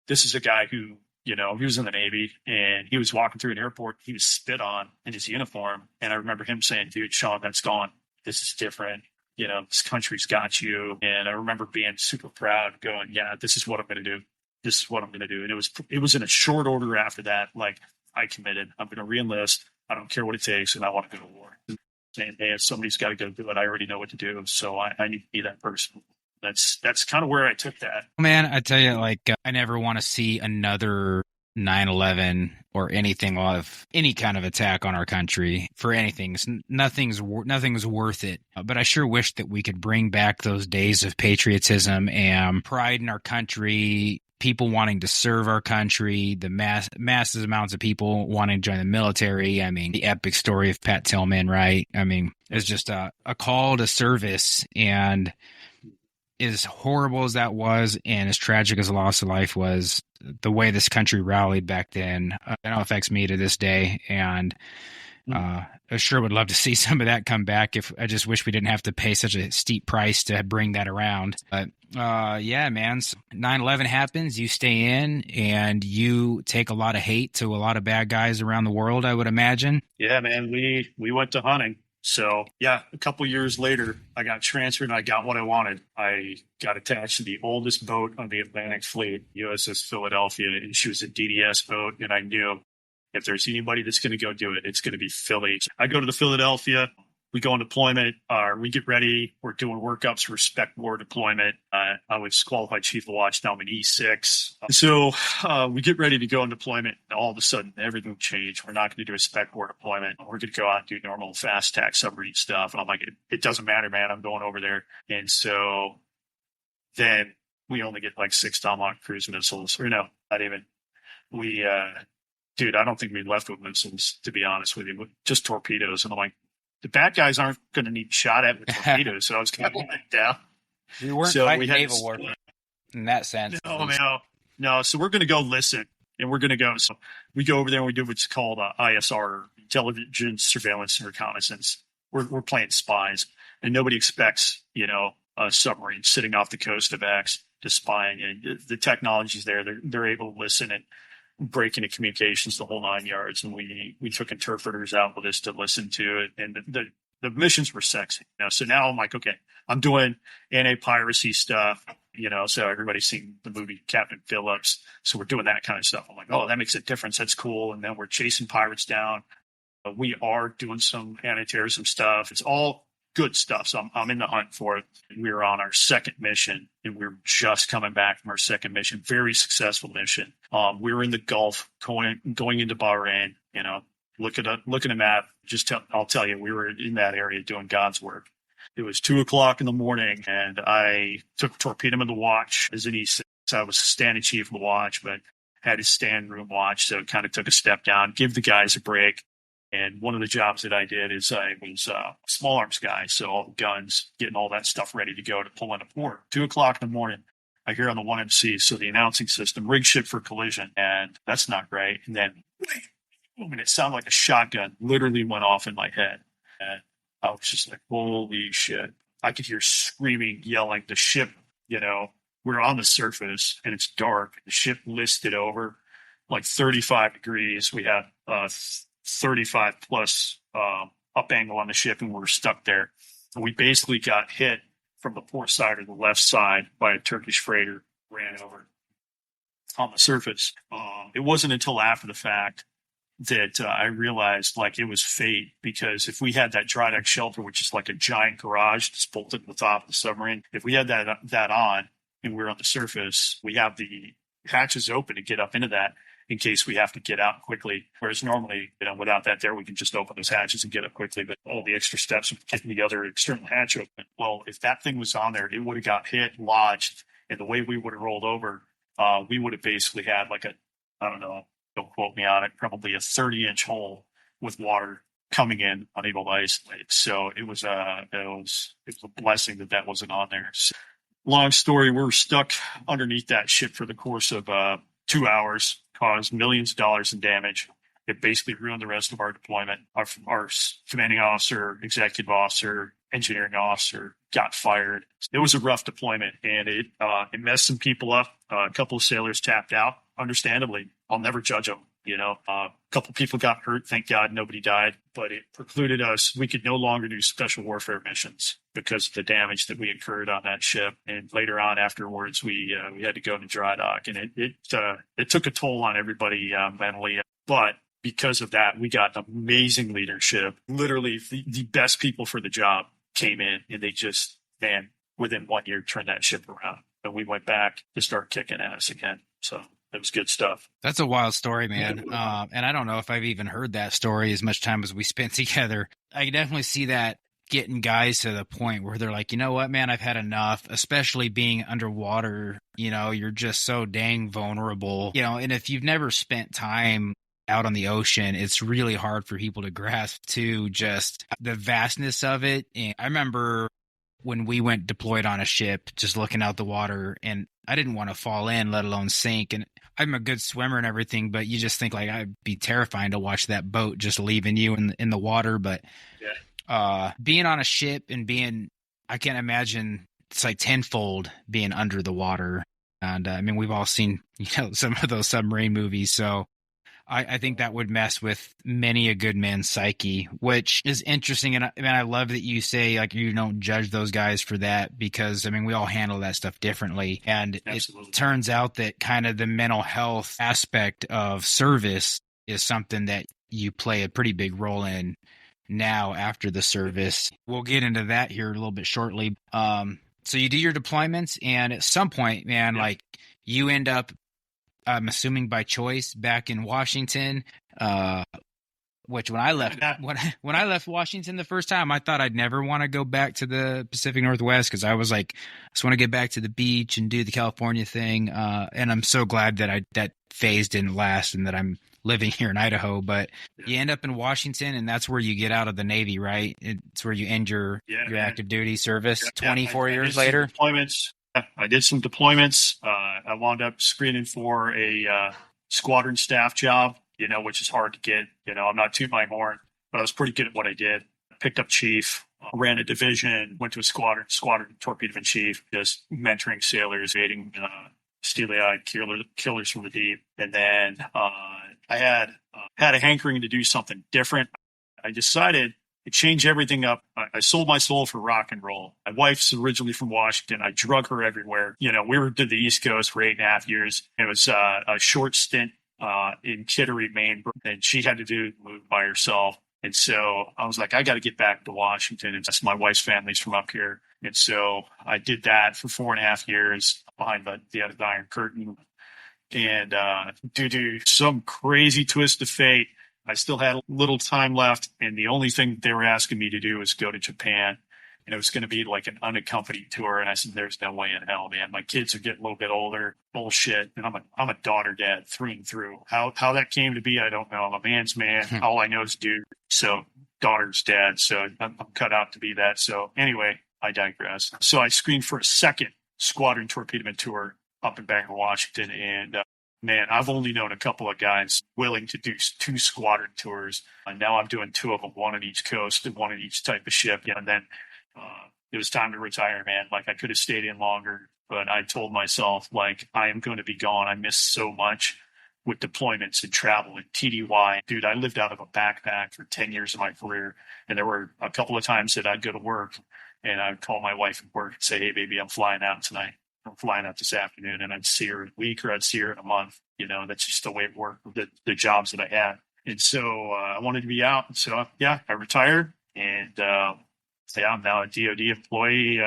this is a guy who, he was in the Navy and he was walking through an airport. He was spit on in his uniform. And I remember him saying, dude, Shawn, that's gone. This is different. This country's got you. And I remember being super proud, going, yeah, this is what I'm going to do. This is what I'm going to do. And it was in a short order after that. Like, I committed. I'm going to re-enlist. I don't care what it takes. And I want to go to war. Saying, hey, if somebody's got to go do it, I already know what to do. So I need to be that person. That's kind of where I took that. Man, I tell you, I never want to see another 9/11 or anything of any kind of attack on our country for anything. Nothing's worth it. But I sure wish that we could bring back those days of patriotism and pride in our country, people wanting to serve our country, the massive amounts of people wanting to join the military. I mean, the epic story of Pat Tillman, right? I mean, it's just a call to service. And as horrible as that was, and as tragic as the loss of life was, the way this country rallied back then, it affects me to this day. And I sure would love to see some of that come back. I just wish we didn't have to pay such a steep price to bring that around. But yeah, man, 9/11 happens, you stay in and you take a lot of hate to a lot of bad guys around the world, I would imagine. Yeah, man, we went to hunting. So yeah, a couple years later, I got transferred and I got what I wanted. I got attached to the oldest boat on the Atlantic Fleet, USS Philadelphia, and she was a DDS boat. And I knew if there's anybody that's going to go do it, it's going to be Philly. I go to the Philadelphia. We go on deployment. We get ready. We're doing workups for spec war deployment. I was qualified chief of watch. Now I'm an E6. So we get ready to go on deployment. And all of a sudden, everything changed. We're not going to do a spec war deployment. We're going to go out and do normal fast tack submarine stuff. And I'm like, it doesn't matter, man. I'm going over there. And so then we only get like 6 Tomahawk cruise missiles. Or no, not even. Dude, I don't think we left with missiles, to be honest with you. Just torpedoes. And I'm like, the bad guys aren't going to need shot at with torpedoes. So I was kind of like, down. We weren't fighting naval warfare in that sense. No. So we're going to go listen, and we're going to go. So we go over there and we do what's called ISR, intelligence, surveillance, and reconnaissance. We're playing spies, and nobody expects, a submarine sitting off the coast of X to spying. And the technology's there. They're able to listen and break into communications the whole 9 yards. And we took interpreters out with us to listen to it. And the missions were sexy. So now I'm like, okay, I'm doing anti-piracy stuff, so everybody's seen the movie Captain Phillips. So we're doing that kind of stuff. I'm like, oh, that makes a difference. That's cool. And then we're chasing pirates down. We are doing some anti-terrorism stuff. It's all good stuff. So I'm in the hunt for it. We were on our second mission, and we were just coming back from our second mission. Very successful mission. We were in the Gulf, going into Bahrain. Look at a map. I'll tell you, we were in that area doing God's work. It was 2:00 in the morning, and I took torpedoman to watch as an E6. I was standing chief of the watch, but had his stand room watch, so kind of took a step down, give the guys a break. And one of the jobs that I did is I was a small arms guy, so all the guns, getting all that stuff ready to go to pull into port. 2:00 in the morning, I hear on the 1MC, so the announcing system, rig ship for collision, and that's not right. And then, it sounded like a shotgun literally went off in my head. And I was just like, holy shit. I could hear screaming, yelling. The ship, we're on the surface, and it's dark. The ship listed over like 35 degrees. We had 35 plus up angle on the ship, and we're stuck there. And we basically got hit from the port side or the left side by a Turkish freighter, ran over on the surface. It wasn't until after the fact that I realized like it was fate, because if we had that dry deck shelter, which is like a giant garage that's bolted to the top of the submarine, if we had that on and we're on the surface, we have the hatches open to get up into that in case we have to get out quickly. Whereas normally, without that there, we can just open those hatches and get up quickly. But all the extra steps of getting the other external hatch open. Well, if that thing was on there, it would have got hit, lodged, and the way we would have rolled over, we would have basically had like I don't know, don't quote me on it, probably a 30-inch hole with water coming in, unable to isolate. So it was a blessing that wasn't on there. So, long story, we were stuck underneath that ship for the course of 2 hours, caused millions of dollars in damage. It basically ruined the rest of our deployment. Our commanding officer, executive officer, engineering officer got fired. It was a rough deployment, and it messed some people up. A couple of sailors tapped out, understandably. I'll never judge them. A couple people got hurt. Thank God nobody died, but it precluded us. We could no longer do special warfare missions because of the damage that we incurred on that ship. And later on afterwards, we had to go to dry dock, and it took a toll on everybody mentally. But because of that, we got amazing leadership. Literally the best people for the job came in, and they just, within 1 year, turned that ship around. And we went back to start kicking ass again. So it was good stuff. That's a wild story, man. And I don't know if I've even heard that story as much time as we spent together. I can definitely see that getting guys to the point where they're like, you know what, man, I've had enough, especially being underwater. You're just so dang vulnerable, and if you've never spent time out on the ocean, it's really hard for people to grasp to just the vastness of it. And I remember when we went deployed on a ship, just looking out the water, and I didn't want to fall in, let alone sink. And I'm a good swimmer and everything, but you just think like I'd be terrifying to watch that boat just leaving you in the water. But being on a ship and I can't imagine, it's like tenfold being under the water. And we've all seen, some of those submarine movies. So I think that would mess with many a good man's psyche, which is interesting. And I love that you say like you don't judge those guys for that, because we all handle that stuff differently. And Absolutely. It turns out that kind of the mental health aspect of service is something that you play a pretty big role in now after the service. We'll get into that here a little bit shortly. So you do your deployments, and at some point, man, like you end up, I'm assuming by choice, back in Washington, which when I left Washington the first time, I thought I'd never want to go back to the Pacific Northwest, because I was like, I just want to get back to the beach and do the California thing. And I'm so glad that that phase didn't last and that I'm living here in Idaho. But you end up in Washington, and that's where you get out of the Navy, right? It's where you end your active duty service 24 years later. Deployments. I did some deployments. I wound up screening for a squadron staff job, which is hard to get. I'm not tooting my horn, but I was pretty good at what I did. Picked up chief, ran a division, went to a squadron torpedo in chief, just mentoring sailors, aiding steely-eyed killers from the deep. And then I had a hankering to do something different. I decided to change everything up. I sold my soul for rock and roll. My wife's originally from Washington. I drug her everywhere. We were to the East Coast for 8.5 years. It was a short stint in Kittery, Maine, and she had to move by herself. And so I was like, I got to get back to Washington. And my wife's family's from up here. And so I did that for 4.5 years behind the Iron Curtain. And due to some crazy twist of fate, I still had a little time left, and the only thing they were asking me to do was go to Japan, and it was going to be like an unaccompanied tour. And I said, "There's no way in hell, man. My kids are getting a little bit older. Bullshit." And I'm a daughter dad through and through. How that came to be, I don't know. I'm a man's man. All I know is dude. So daughter's dad. So I'm cut out to be that. So anyway, I digress. So I screened for a second squadron torpedoman tour up in Bangor, Washington, and man, I've only known a couple of guys willing to do 2 squadron tours. And now I'm doing 2 of them, one on each coast and one on each type of ship. And then it was time to retire, man. Like I could have stayed in longer, but I told myself, like, I am going to be gone. I miss so much with deployments and travel and TDY. Dude, I lived out of a backpack for 10 years of my career. And there were a couple of times that I'd go to work and I'd call my wife at work and say, "Hey, baby, I'm flying out tonight. I'm flying out this afternoon," and I'd see her in a week or I'd see her in a month. That's just the way it worked with the jobs that I had. And so I wanted to be out. And so, yeah, I retired. And yeah, I'm now a DoD employee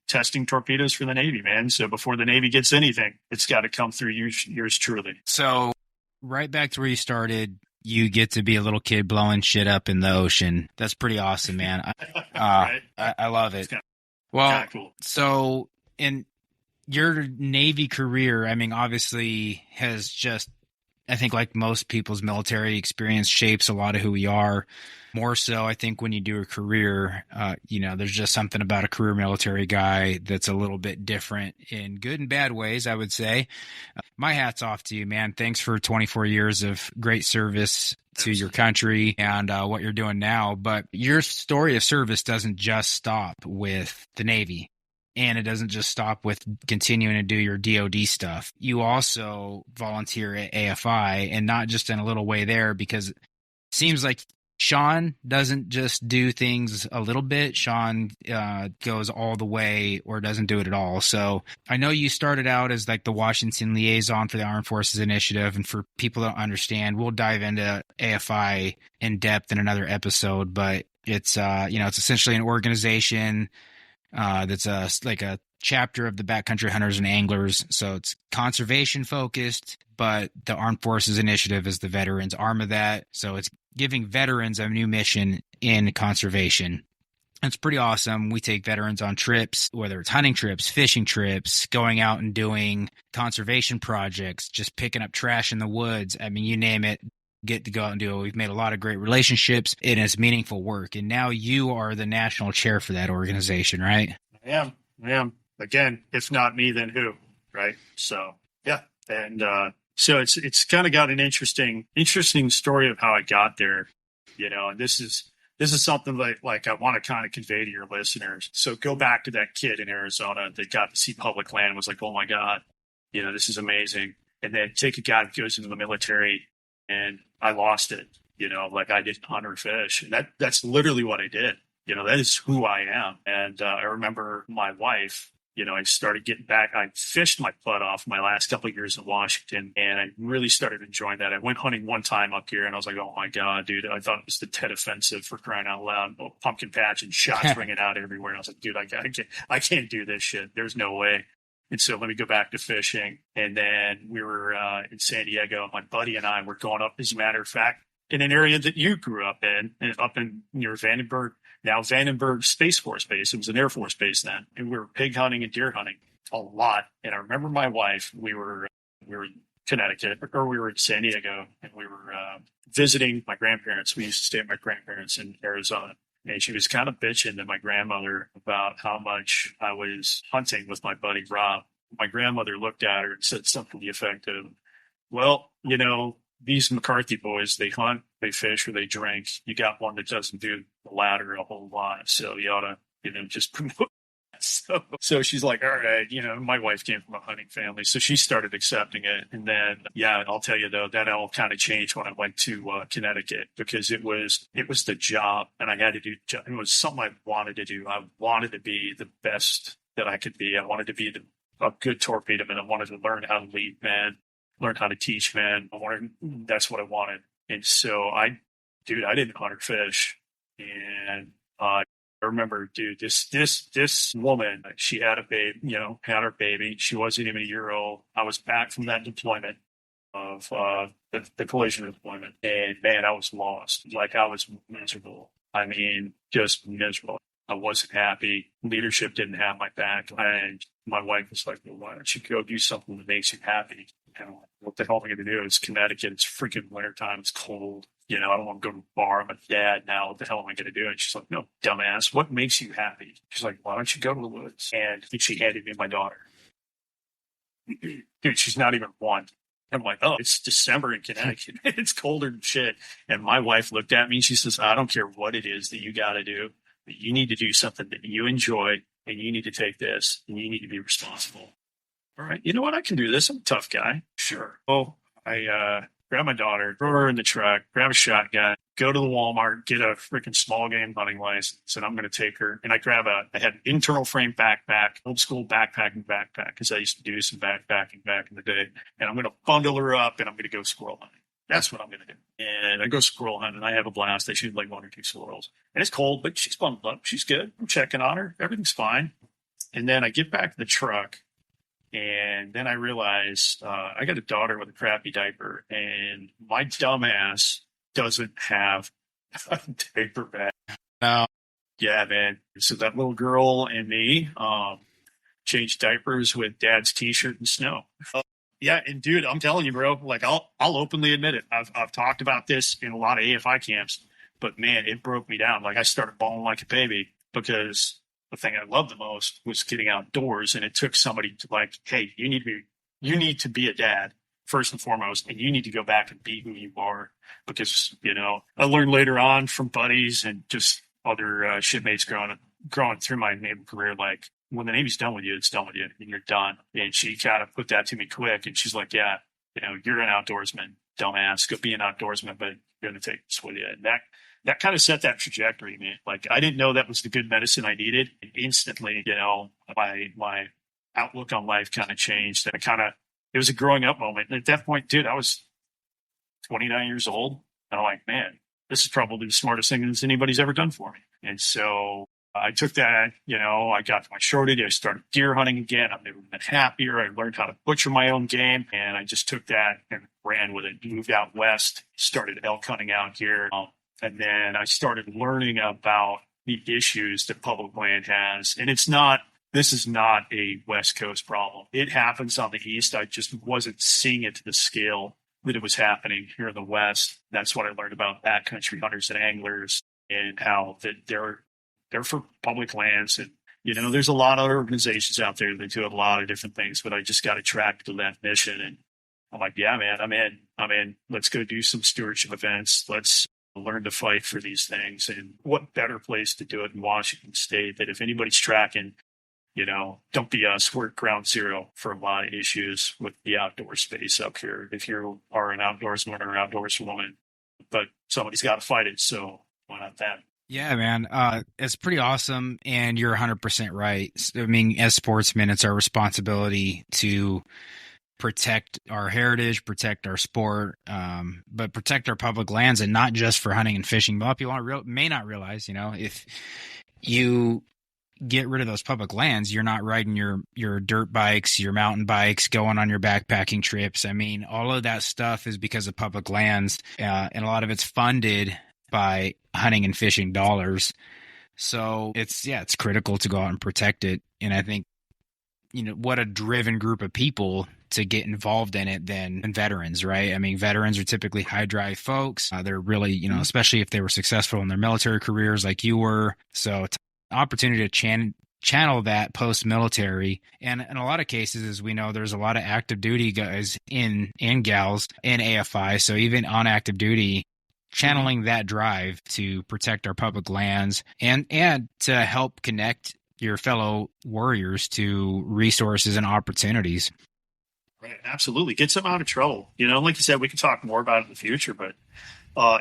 testing torpedoes for the Navy, man. So before the Navy gets anything, it's got to come through yours truly. So right back to where you started, you get to be a little kid blowing shit up in the ocean. That's pretty awesome, man. Right? I love it. Kinda cool. So in your Navy career, I mean, obviously has just, I think like most people's military experience shapes a lot of who we are. More so, I think when you do a career, there's just something about a career military guy that's a little bit different in good and bad ways, I would say. My hat's off to you, man. Thanks for 24 years of great service to your country and what you're doing now. But your story of service doesn't just stop with the Navy. And it doesn't just stop with continuing to do your DoD stuff. You also volunteer at AFI, and not just in a little way there, because it seems like Shawn doesn't just do things a little bit. Shawn goes all the way or doesn't do it at all. So I know you started out as like the Washington liaison for the Armed Forces Initiative. And for people that don't understand, we'll dive into AFI in depth in another episode. But it's, it's essentially an organization that's like a chapter of the Backcountry Hunters and Anglers. So it's conservation focused, but the Armed Forces Initiative is the veterans arm of that. So it's giving veterans a new mission in conservation. It's pretty awesome. We take veterans on trips, whether it's hunting trips, fishing trips, going out and doing conservation projects, just picking up trash in the woods. I mean, you name it, get to go out and do it. We've made a lot of great relationships. It is meaningful work. And now you are the national chair for that organization, right? I am. Again, if not me, then who? Right. So, yeah. And so it's kind of got an interesting story of how I got there, and this is something like I want to kind of convey to your listeners. So go back to that kid in Arizona that got to see public land and was like, oh my God, this is amazing. And then take a guy that goes into the military and I lost it, like I didn't hunt or fish. And that's literally what I did. That is who I am. And I remember my wife, I started getting back. I fished my butt off my last couple of years in Washington, and I really started enjoying that. I went hunting one time up here, and I was like, oh, my God, dude. I thought it was the Tet Offensive, for crying out loud. Pumpkin patch and shots ringing out everywhere. And I was like, dude, I can't do this shit. There's no way. And so let me go back to fishing. And then we were in San Diego. My buddy and I were going up, as a matter of fact, in an area that you grew up in near Vandenberg. Now Vandenberg Space Force Base. It was an Air Force base then. And we were pig hunting and deer hunting a lot. And I remember my wife, we were in Connecticut, or we were in San Diego, and we were visiting my grandparents. We used to stay at my grandparents in Arizona. And she was kind of bitching to my grandmother about how much I was hunting with my buddy Rob. My grandmother looked at her and said something to the effect of, well, these McCarthy boys, they hunt, they fish, or they drink. You got one that doesn't do the latter a whole lot. So you ought to, just promote. So she's like, all right, my wife came from a hunting family. So she started accepting it. And then, yeah, I'll tell you though, that all kind of changed when I went to Connecticut, because it was the job, and I had to do, it was something I wanted to do. I wanted to be the best that I could be. I wanted to be a good torpedo man. I wanted to learn how to lead men, learn how to teach men. That's what I wanted. And so I didn't hunt or fish. And I remember, dude, this woman, she had a baby, had her baby. She wasn't even a year old. I was back from that deployment of the collision deployment. And man, I was lost. Like, I was miserable. I mean, just miserable. I wasn't happy. Leadership didn't have my back. And my wife was like, well, why don't you go do something that makes you happy? And I'm like, what the hell am I going to do? It's Connecticut. It's freaking wintertime. It's cold. I don't want to go to a bar. I'm a dad now. What the hell am I going to do? And she's like, no, dumbass. What makes you happy? She's like, why don't you go to the woods? And she handed me my daughter. Dude, she's not even one. I'm like, oh, it's December in Connecticut. It's colder than shit. And my wife looked at me and she says, I don't care what it is that you got to do, but you need to do something that you enjoy, and you need to take this, and you need to be responsible. All right, you know what? I can do this. I'm a tough guy. Sure. Oh, I grab my daughter, throw her in the truck, grab a shotgun, go to the Walmart, get a freaking small game hunting license, and I'm going to take her. And I had an internal frame backpack, old school backpacking backpack, because I used to do some backpacking back in the day. And I'm going to bundle her up, and I'm going to go squirrel hunting. That's what I'm going to do. And I go squirrel hunting. I have a blast. I shoot like 1 or 2 squirrels. And it's cold, but she's bundled up. She's good. I'm checking on her. Everything's fine. And then I get back to the truck. And then I realize I got a daughter with a crappy diaper. And my dumbass doesn't have a diaper bag. No. Yeah, man. So that little girl and me changed diapers with dad's t-shirt and snow. Yeah, and dude, I'm telling you, bro, like I'll openly admit it. I've talked about this in a lot of AFI camps, but man, it broke me down. Like I started bawling like a baby because the thing I loved the most was getting outdoors, and it took somebody to like, hey, you need to be a dad first and foremost, and you need to go back and be who you are. Because I learned later on from buddies and just other shipmates growing through my naval career, like when the Navy's done with you, it's done with you, and you're done. And she kind of put that to me quick, and she's like, yeah, you're an outdoorsman, dumbass, go be an outdoorsman, but you're going to take this with you. And that kind of set that trajectory, man. Like I didn't know that was the good medicine I needed. And instantly, my outlook on life kind of changed. It was a growing up moment. And at that point, dude, I was 29 years old. And I'm like, man, this is probably the smartest thing that anybody's ever done for me. And so I took that, I got to my shortage. I started deer hunting again. I've never been happier. I learned how to butcher my own game. And I just took that and ran with it, moved out west, started elk hunting out here. And then I started learning about the issues that public land has. And this is not a West Coast problem. It happens on the East. I just wasn't seeing it to the scale that it was happening here in the West. That's what I learned about Backcountry Hunters and Anglers and how that they're for public lands. And, there's a lot of organizations out there that do a lot of different things, but I just got attracted to that mission. And I'm like, yeah, man, I'm in. Let's go do some stewardship events. Let's learn to fight for these things. And what better place to do it in Washington State that if anybody's tracking, don't be us. We're at ground zero for a lot of issues with the outdoor space up here. If you are an outdoorsman or an outdoors woman, but somebody's got to fight it. So why not that? Yeah, man. It's pretty awesome. And you're 100% right. I mean, as sportsmen, it's our responsibility to protect our heritage, protect our sport, but protect our public lands, and not just for hunting and fishing. A lot of people may not realize, if you get rid of those public lands, you're not riding your dirt bikes, your mountain bikes, going on your backpacking trips. I mean, all of that stuff is because of public lands, and a lot of it's funded by hunting and fishing dollars. So it's critical to go out and protect it. And I think, what a driven group of people to get involved in it than veterans, right? I mean, veterans are typically high drive folks. They're really, especially if they were successful in their military careers like you were. So it's an opportunity to channel that post-military. And in a lot of cases, as we know, there's a lot of active duty guys and gals in AFI. So even on active duty, channeling that drive to protect our public lands and to help connect your fellow warriors to resources and opportunities. Right. Absolutely. Get them out of trouble. Like you said, we can talk more about it in the future, but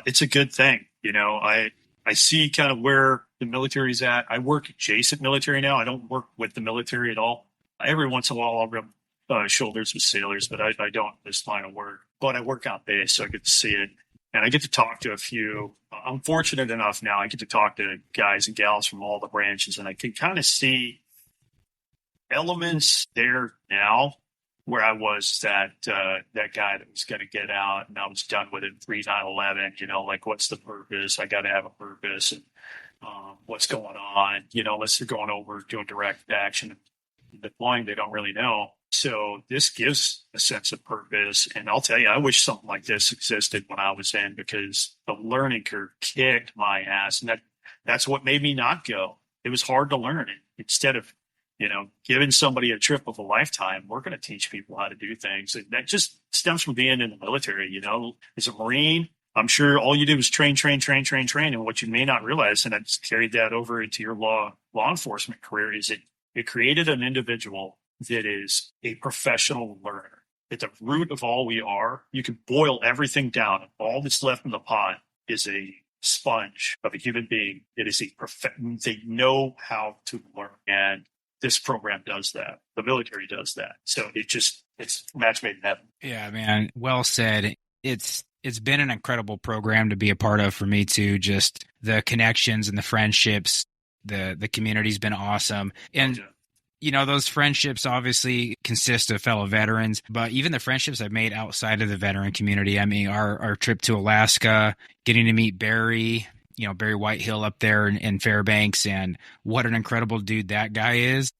it's a good thing. I see kind of where the military's at. I work adjacent military now. I don't work with the military at all. Every once in a while, I'll rub shoulders with sailors, but I don't this line of work. But I work out base, so I get to see it. And I get to talk to a few. I'm fortunate enough now. I get to talk to guys and gals from all the branches, and I can kind of see elements there now where I was that guy that was going to get out, and I was done with it in 3/9/11. Like what's the purpose? I got to have a purpose, and what's going on? Unless they're going over doing direct action, deploying, they don't really know. So this gives a sense of purpose. And I'll tell you, I wish something like this existed when I was in, because the learning curve kicked my ass. And that's what made me not go. It was hard to learn it. Instead of, giving somebody a trip of a lifetime, we're going to teach people how to do things. And that just stems from being in the military. As a Marine, I'm sure all you did was train. And what you may not realize, and I just carried that over into your law enforcement career, is it created an individual that is a professional learner. At the root of all we are, you can boil everything down. And all that's left in the pot is a sponge of a human being. It is they know how to learn. And this program does that. The military does that. So it's match made in heaven. Yeah, man. Well said. It's it's been an incredible program to be a part of for me too. Just the connections and the friendships, the community's been awesome. And those friendships obviously consist of fellow veterans, but even the friendships I've made outside of the veteran community. I mean, our trip to Alaska, getting to meet Barry, Barry Whitehill up there in Fairbanks, and what an incredible dude that guy is.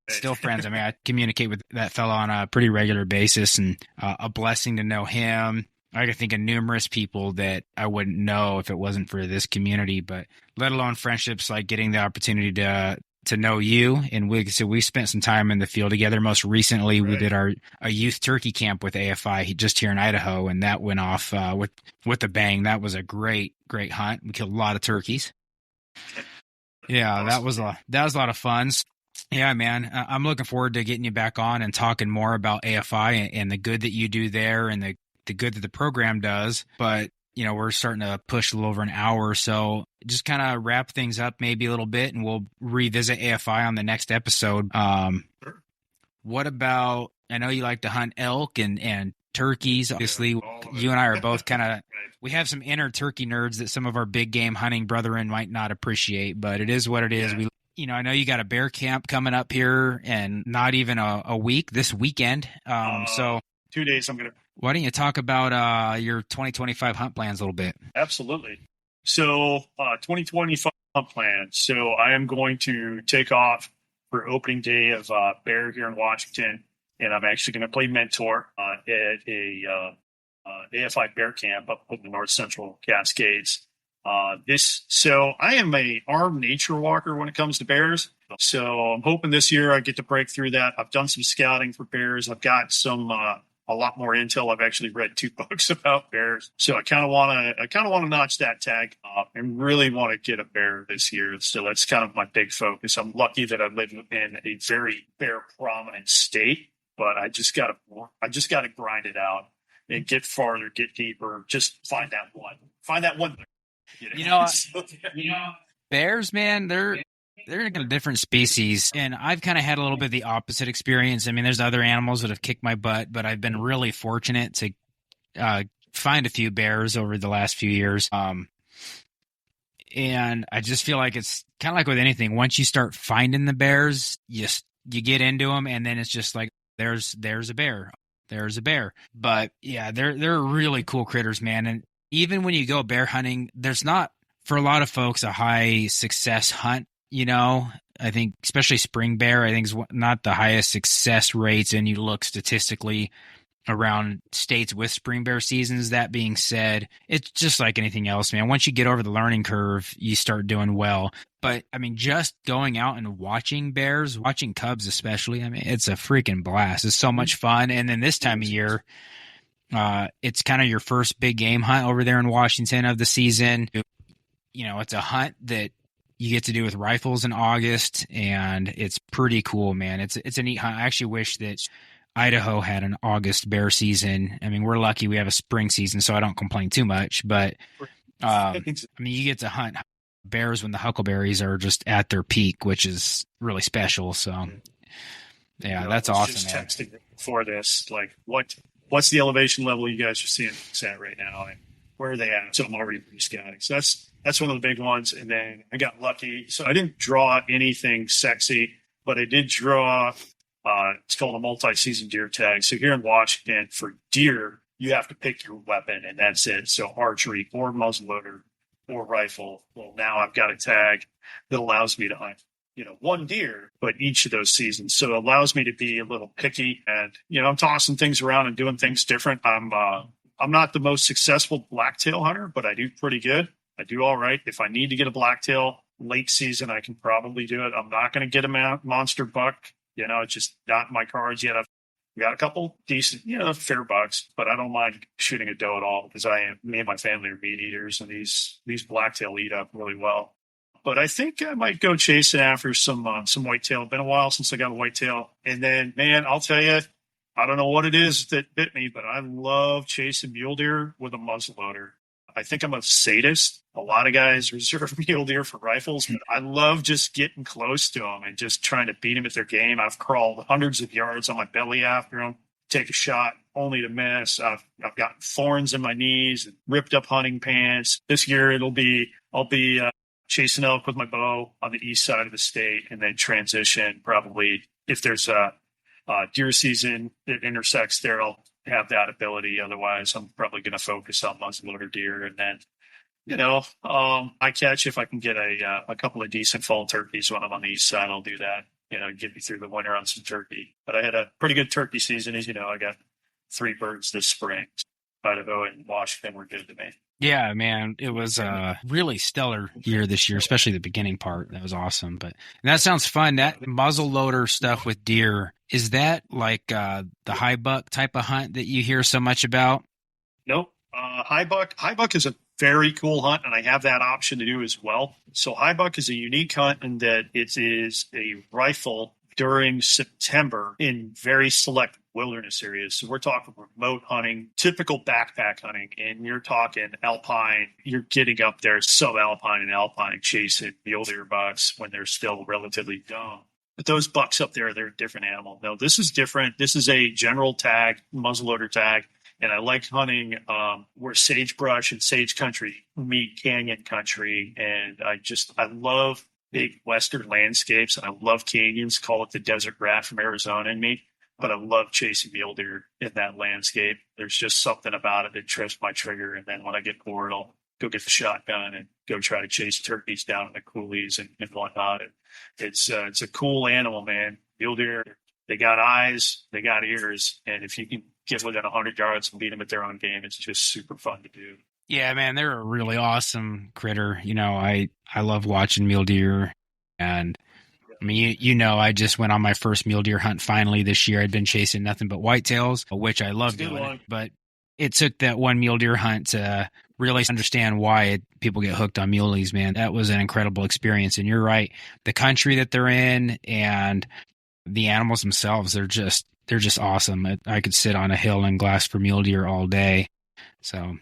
Still friends. I mean, I communicate with that fellow on a pretty regular basis, and a blessing to know him. I can think of numerous people that I wouldn't know if it wasn't for this community, but let alone friendships like getting the opportunity to know you. And we spent some time in the field together. Most recently, we did a youth turkey camp with AFI just here in Idaho, and that went off with a bang. That was a great hunt. We killed a lot of turkeys. Yeah, that was a lot of fun. Yeah, man, I'm looking forward to getting you back on and talking more about AFI and the good that you do there and the good that the program does. But we're starting to push a little over an hour or so. Just kind of wrap things up maybe a little bit, and we'll revisit AFI on the next episode. What about, I know you like to hunt elk and turkeys. Obviously, you and I are both kind of, we have some inner turkey nerds that some of our big game hunting brethren might not appreciate, but it is what it is. I know you got a bear camp coming up here and not even a week, this weekend. So 2 days why don't you talk about your 2025 hunt plans a little bit? Absolutely. So 2025 hunt plan. So I am going to take off for opening day of bear here in Washington, and I'm actually going to play mentor at a AFI bear camp up in the North Central Cascades. So I am a armed nature walker when it comes to bears. So I'm hoping this year I get to break through that. I've done some scouting for bears. I've got some a lot more intel. I've actually read 2 books about bears. So I kind of want to notch that tag up and really want to get a bear this year. So that's kind of my big focus. I'm lucky that I live in a very bear prominent state, but I just got to grind it out and get farther, get deeper, just find that one. Bears, man, they're a different species, and I've kind of had a little bit of the opposite experience. I mean, there's other animals that have kicked my butt, but I've been really fortunate to find a few bears over the last few years. And I just feel like it's kind of like with anything. Once you start finding the bears, you get into them, and then it's just like there's a bear, there's a bear. But yeah, they're really cool critters, man. And even when you go bear hunting, there's not, for a lot of folks, a high success hunt. I think especially spring bear, I think is not the highest success rates, and you look statistically around states with spring bear seasons. That being said, it's just like anything else, man. Once you get over the learning curve, you start doing well. But I mean, just going out and watching bears, watching cubs especially, I mean, it's a freaking blast. It's so much fun. And then this time of year, it's kind of your first big game hunt over there in Washington of the season. It's a hunt that you get to do with rifles in August, and it's pretty cool, man. It's a neat hunt. I actually wish that Idaho had an August bear season. I mean, we're lucky we have a spring season, so I don't complain too much. But I mean, you get to hunt bears when the huckleberries are just at their peak, which is really special. So yeah, that's awesome. Just texting before this, like what's the elevation level you guys are seeing at right now, and where are they at? So I'm already pre-scouting. So that's one of the big ones. And then I got lucky. So I didn't draw anything sexy, but I did draw, it's called a multi-season deer tag. So here in Washington, for deer, you have to pick your weapon, and that's it. So archery or muzzleloader or rifle. Well, now I've got a tag that allows me to hunt, one deer, but each of those seasons. So it allows me to be a little picky, and, I'm tossing things around and doing things different. I'm not the most successful blacktail hunter, but I do pretty good. I do all right. If I need to get a blacktail late season, I can probably do it. I'm not going to get a monster buck. It's just not in my cards yet. I've got a couple decent, fair bucks, but I don't mind shooting a doe at all because me and my family are meat eaters, and these blacktail eat up really well. But I think I might go chasing after some whitetail. Been a while since I got a whitetail. And then, man, I'll tell you, I don't know what it is that bit me, but I love chasing mule deer with a muzzleloader. I think I'm a sadist. A lot of guys reserve mule deer for rifles, but I love just getting close to them and just trying to beat them at their game. I've crawled hundreds of yards on my belly after them, take a shot, only to miss. I've gotten thorns in my knees and ripped up hunting pants. This year I'll be chasing elk with my bow on the east side of the state, and then transition probably if there's a deer season that intersects there, I'll have that ability. Otherwise, I'm probably going to focus on muzzleloader deer, and then I catch if I can get a couple of decent fall turkeys when I'm on the east side. I'll do that. Get me through the winter on some turkey. But I had a pretty good turkey season, as you know. I got 3 birds this spring. Idaho and Washington were good to me. Yeah, man, it was a really stellar year this year, especially the beginning part. That was awesome. But that sounds fun. That muzzleloader stuff with deer, is that like the high buck type of hunt that you hear so much about? Nope. High buck is a very cool hunt, and I have that option to do as well. So high buck is a unique hunt in that it is a rifle during September in very select wilderness areas. So we're talking remote hunting, typical backpack hunting, and you're talking alpine. You're getting up there subalpine and alpine chasing mule deer bucks when they're still relatively young. But those bucks up there, they're a different animal. No, this is different. This is a general tag, muzzleloader tag. And I like hunting where sagebrush and sage country meet canyon country. And I love big western landscapes, and I love canyons. Call it the desert rat from Arizona in me. But I love chasing mule deer in that landscape. There's just something about it that trips my trigger. And then when I get bored, I'll go get the shotgun and go try to chase turkeys down in the coulees and whatnot. And it's a cool animal, man. Mule deer, they got eyes, they got ears. And if you can get within 100 yards and beat them at their own game, it's just super fun to do. Yeah, man, they're a really awesome critter. I love watching mule deer. And I mean, I just went on my first mule deer hunt finally this year. I'd been chasing nothing but whitetails, which I love doing. But it took that one mule deer hunt to really understand why people get hooked on muleys, man. That was an incredible experience. And you're right. The country that they're in and the animals themselves, they're just awesome. I could sit on a hill and glass for mule deer all day. So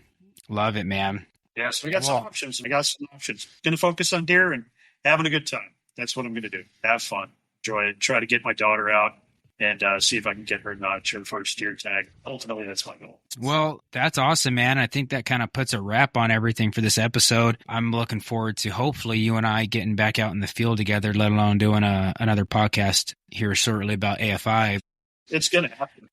love it, man. Yeah, so we got some options. Going to focus on deer and having a good time. That's what I'm going to do. Have fun. Enjoy it. Try to get my daughter out and see if I can get her notch her first deer tag. Ultimately, that's my goal. Well, that's awesome, man. I think that kind of puts a wrap on everything for this episode. I'm looking forward to hopefully you and I getting back out in the field together, let alone doing another podcast here shortly about AFI. It's going to happen.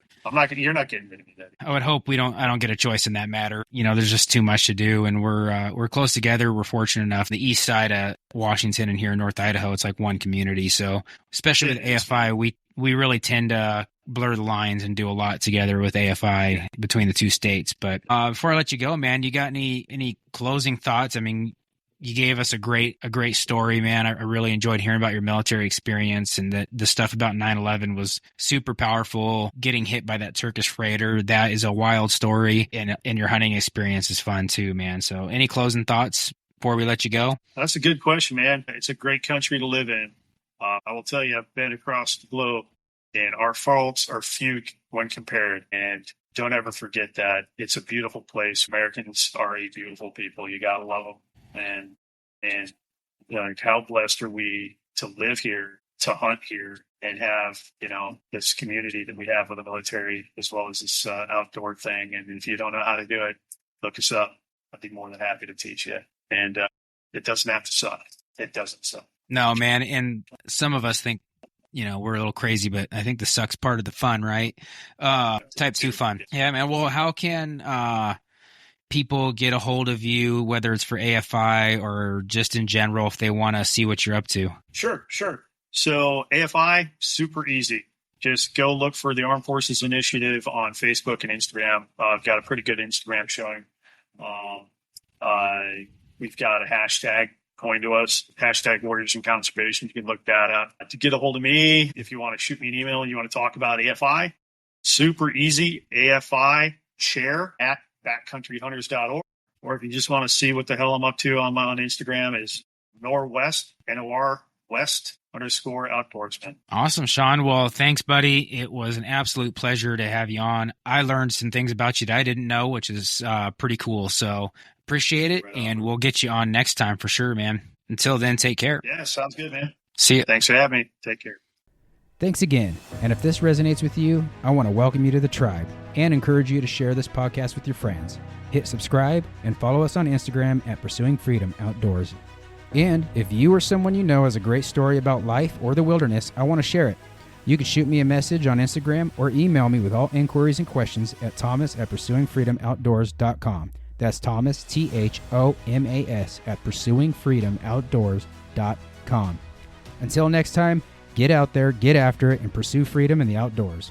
You're not getting rid of me, Daddy. I would hope I don't get a choice in that matter. There's just too much to do, and we're close together. We're fortunate enough. The east side of Washington and here in North Idaho, it's like one community. So especially with AFI, we really tend to blur the lines and do a lot together with AFI between the two states. But before I let you go, man, you got any closing thoughts? I mean, you gave us a great story, man. I really enjoyed hearing about your military experience, and the stuff about 9/11 was super powerful. Getting hit by that Turkish freighter, that is a wild story, and your hunting experience is fun too, man. So any closing thoughts before we let you go? That's a good question, man. It's a great country to live in. I will tell you, I've been across the globe, and our faults are few when compared. And don't ever forget that. It's a beautiful place. Americans are a beautiful people. You got to love them. And how blessed are we to live here, to hunt here, and have, this community that we have with the military, as well as this outdoor thing. And if you don't know how to do it, look us up. I'd be more than happy to teach you. And it doesn't have to suck. It doesn't suck. No, man. And some of us think, we're a little crazy, but I think the suck's part of the fun, right? Type 2 fun. Yeah, man. Well, how can people get a hold of you, whether it's for AFI or just in general, if they want to see what you're up to? Sure. So AFI, super easy. Just go look for the Armed Forces Initiative on Facebook and Instagram. I've got a pretty good Instagram showing. We've got a hashtag coined to us, hashtag Warriors in Conservation. You can look that up. To get a hold of me, if you want to shoot me an email and you want to talk about AFI, super easy. AFI share at backcountryhunters.org. Or if you just want to see what the hell I'm up to on Instagram is Norwest, N-O-R, West _outdoorsman. Awesome, Shawn. Well, thanks, buddy. It was an absolute pleasure to have you on. I learned some things about you that I didn't know, which is pretty cool. So appreciate it. Right on. And we'll get you on next time for sure, man. Until then, take care. Yeah, sounds good, man. See you. Thanks for having me. Take care. Thanks again. And if this resonates with you, I want to welcome you to the tribe. and encourage you to share this podcast with your friends. Hit subscribe and follow us on Instagram at Pursuing Freedom Outdoors. And if you or someone you know has a great story about life or the wilderness, I want to share it. You can shoot me a message on Instagram or email me with all inquiries and questions at thomas@pursuingfreedomoutdoors.com. That's Thomas, Thomas, at pursuingfreedomoutdoors.com. Until next time, get out there, get after it, and pursue freedom in the outdoors.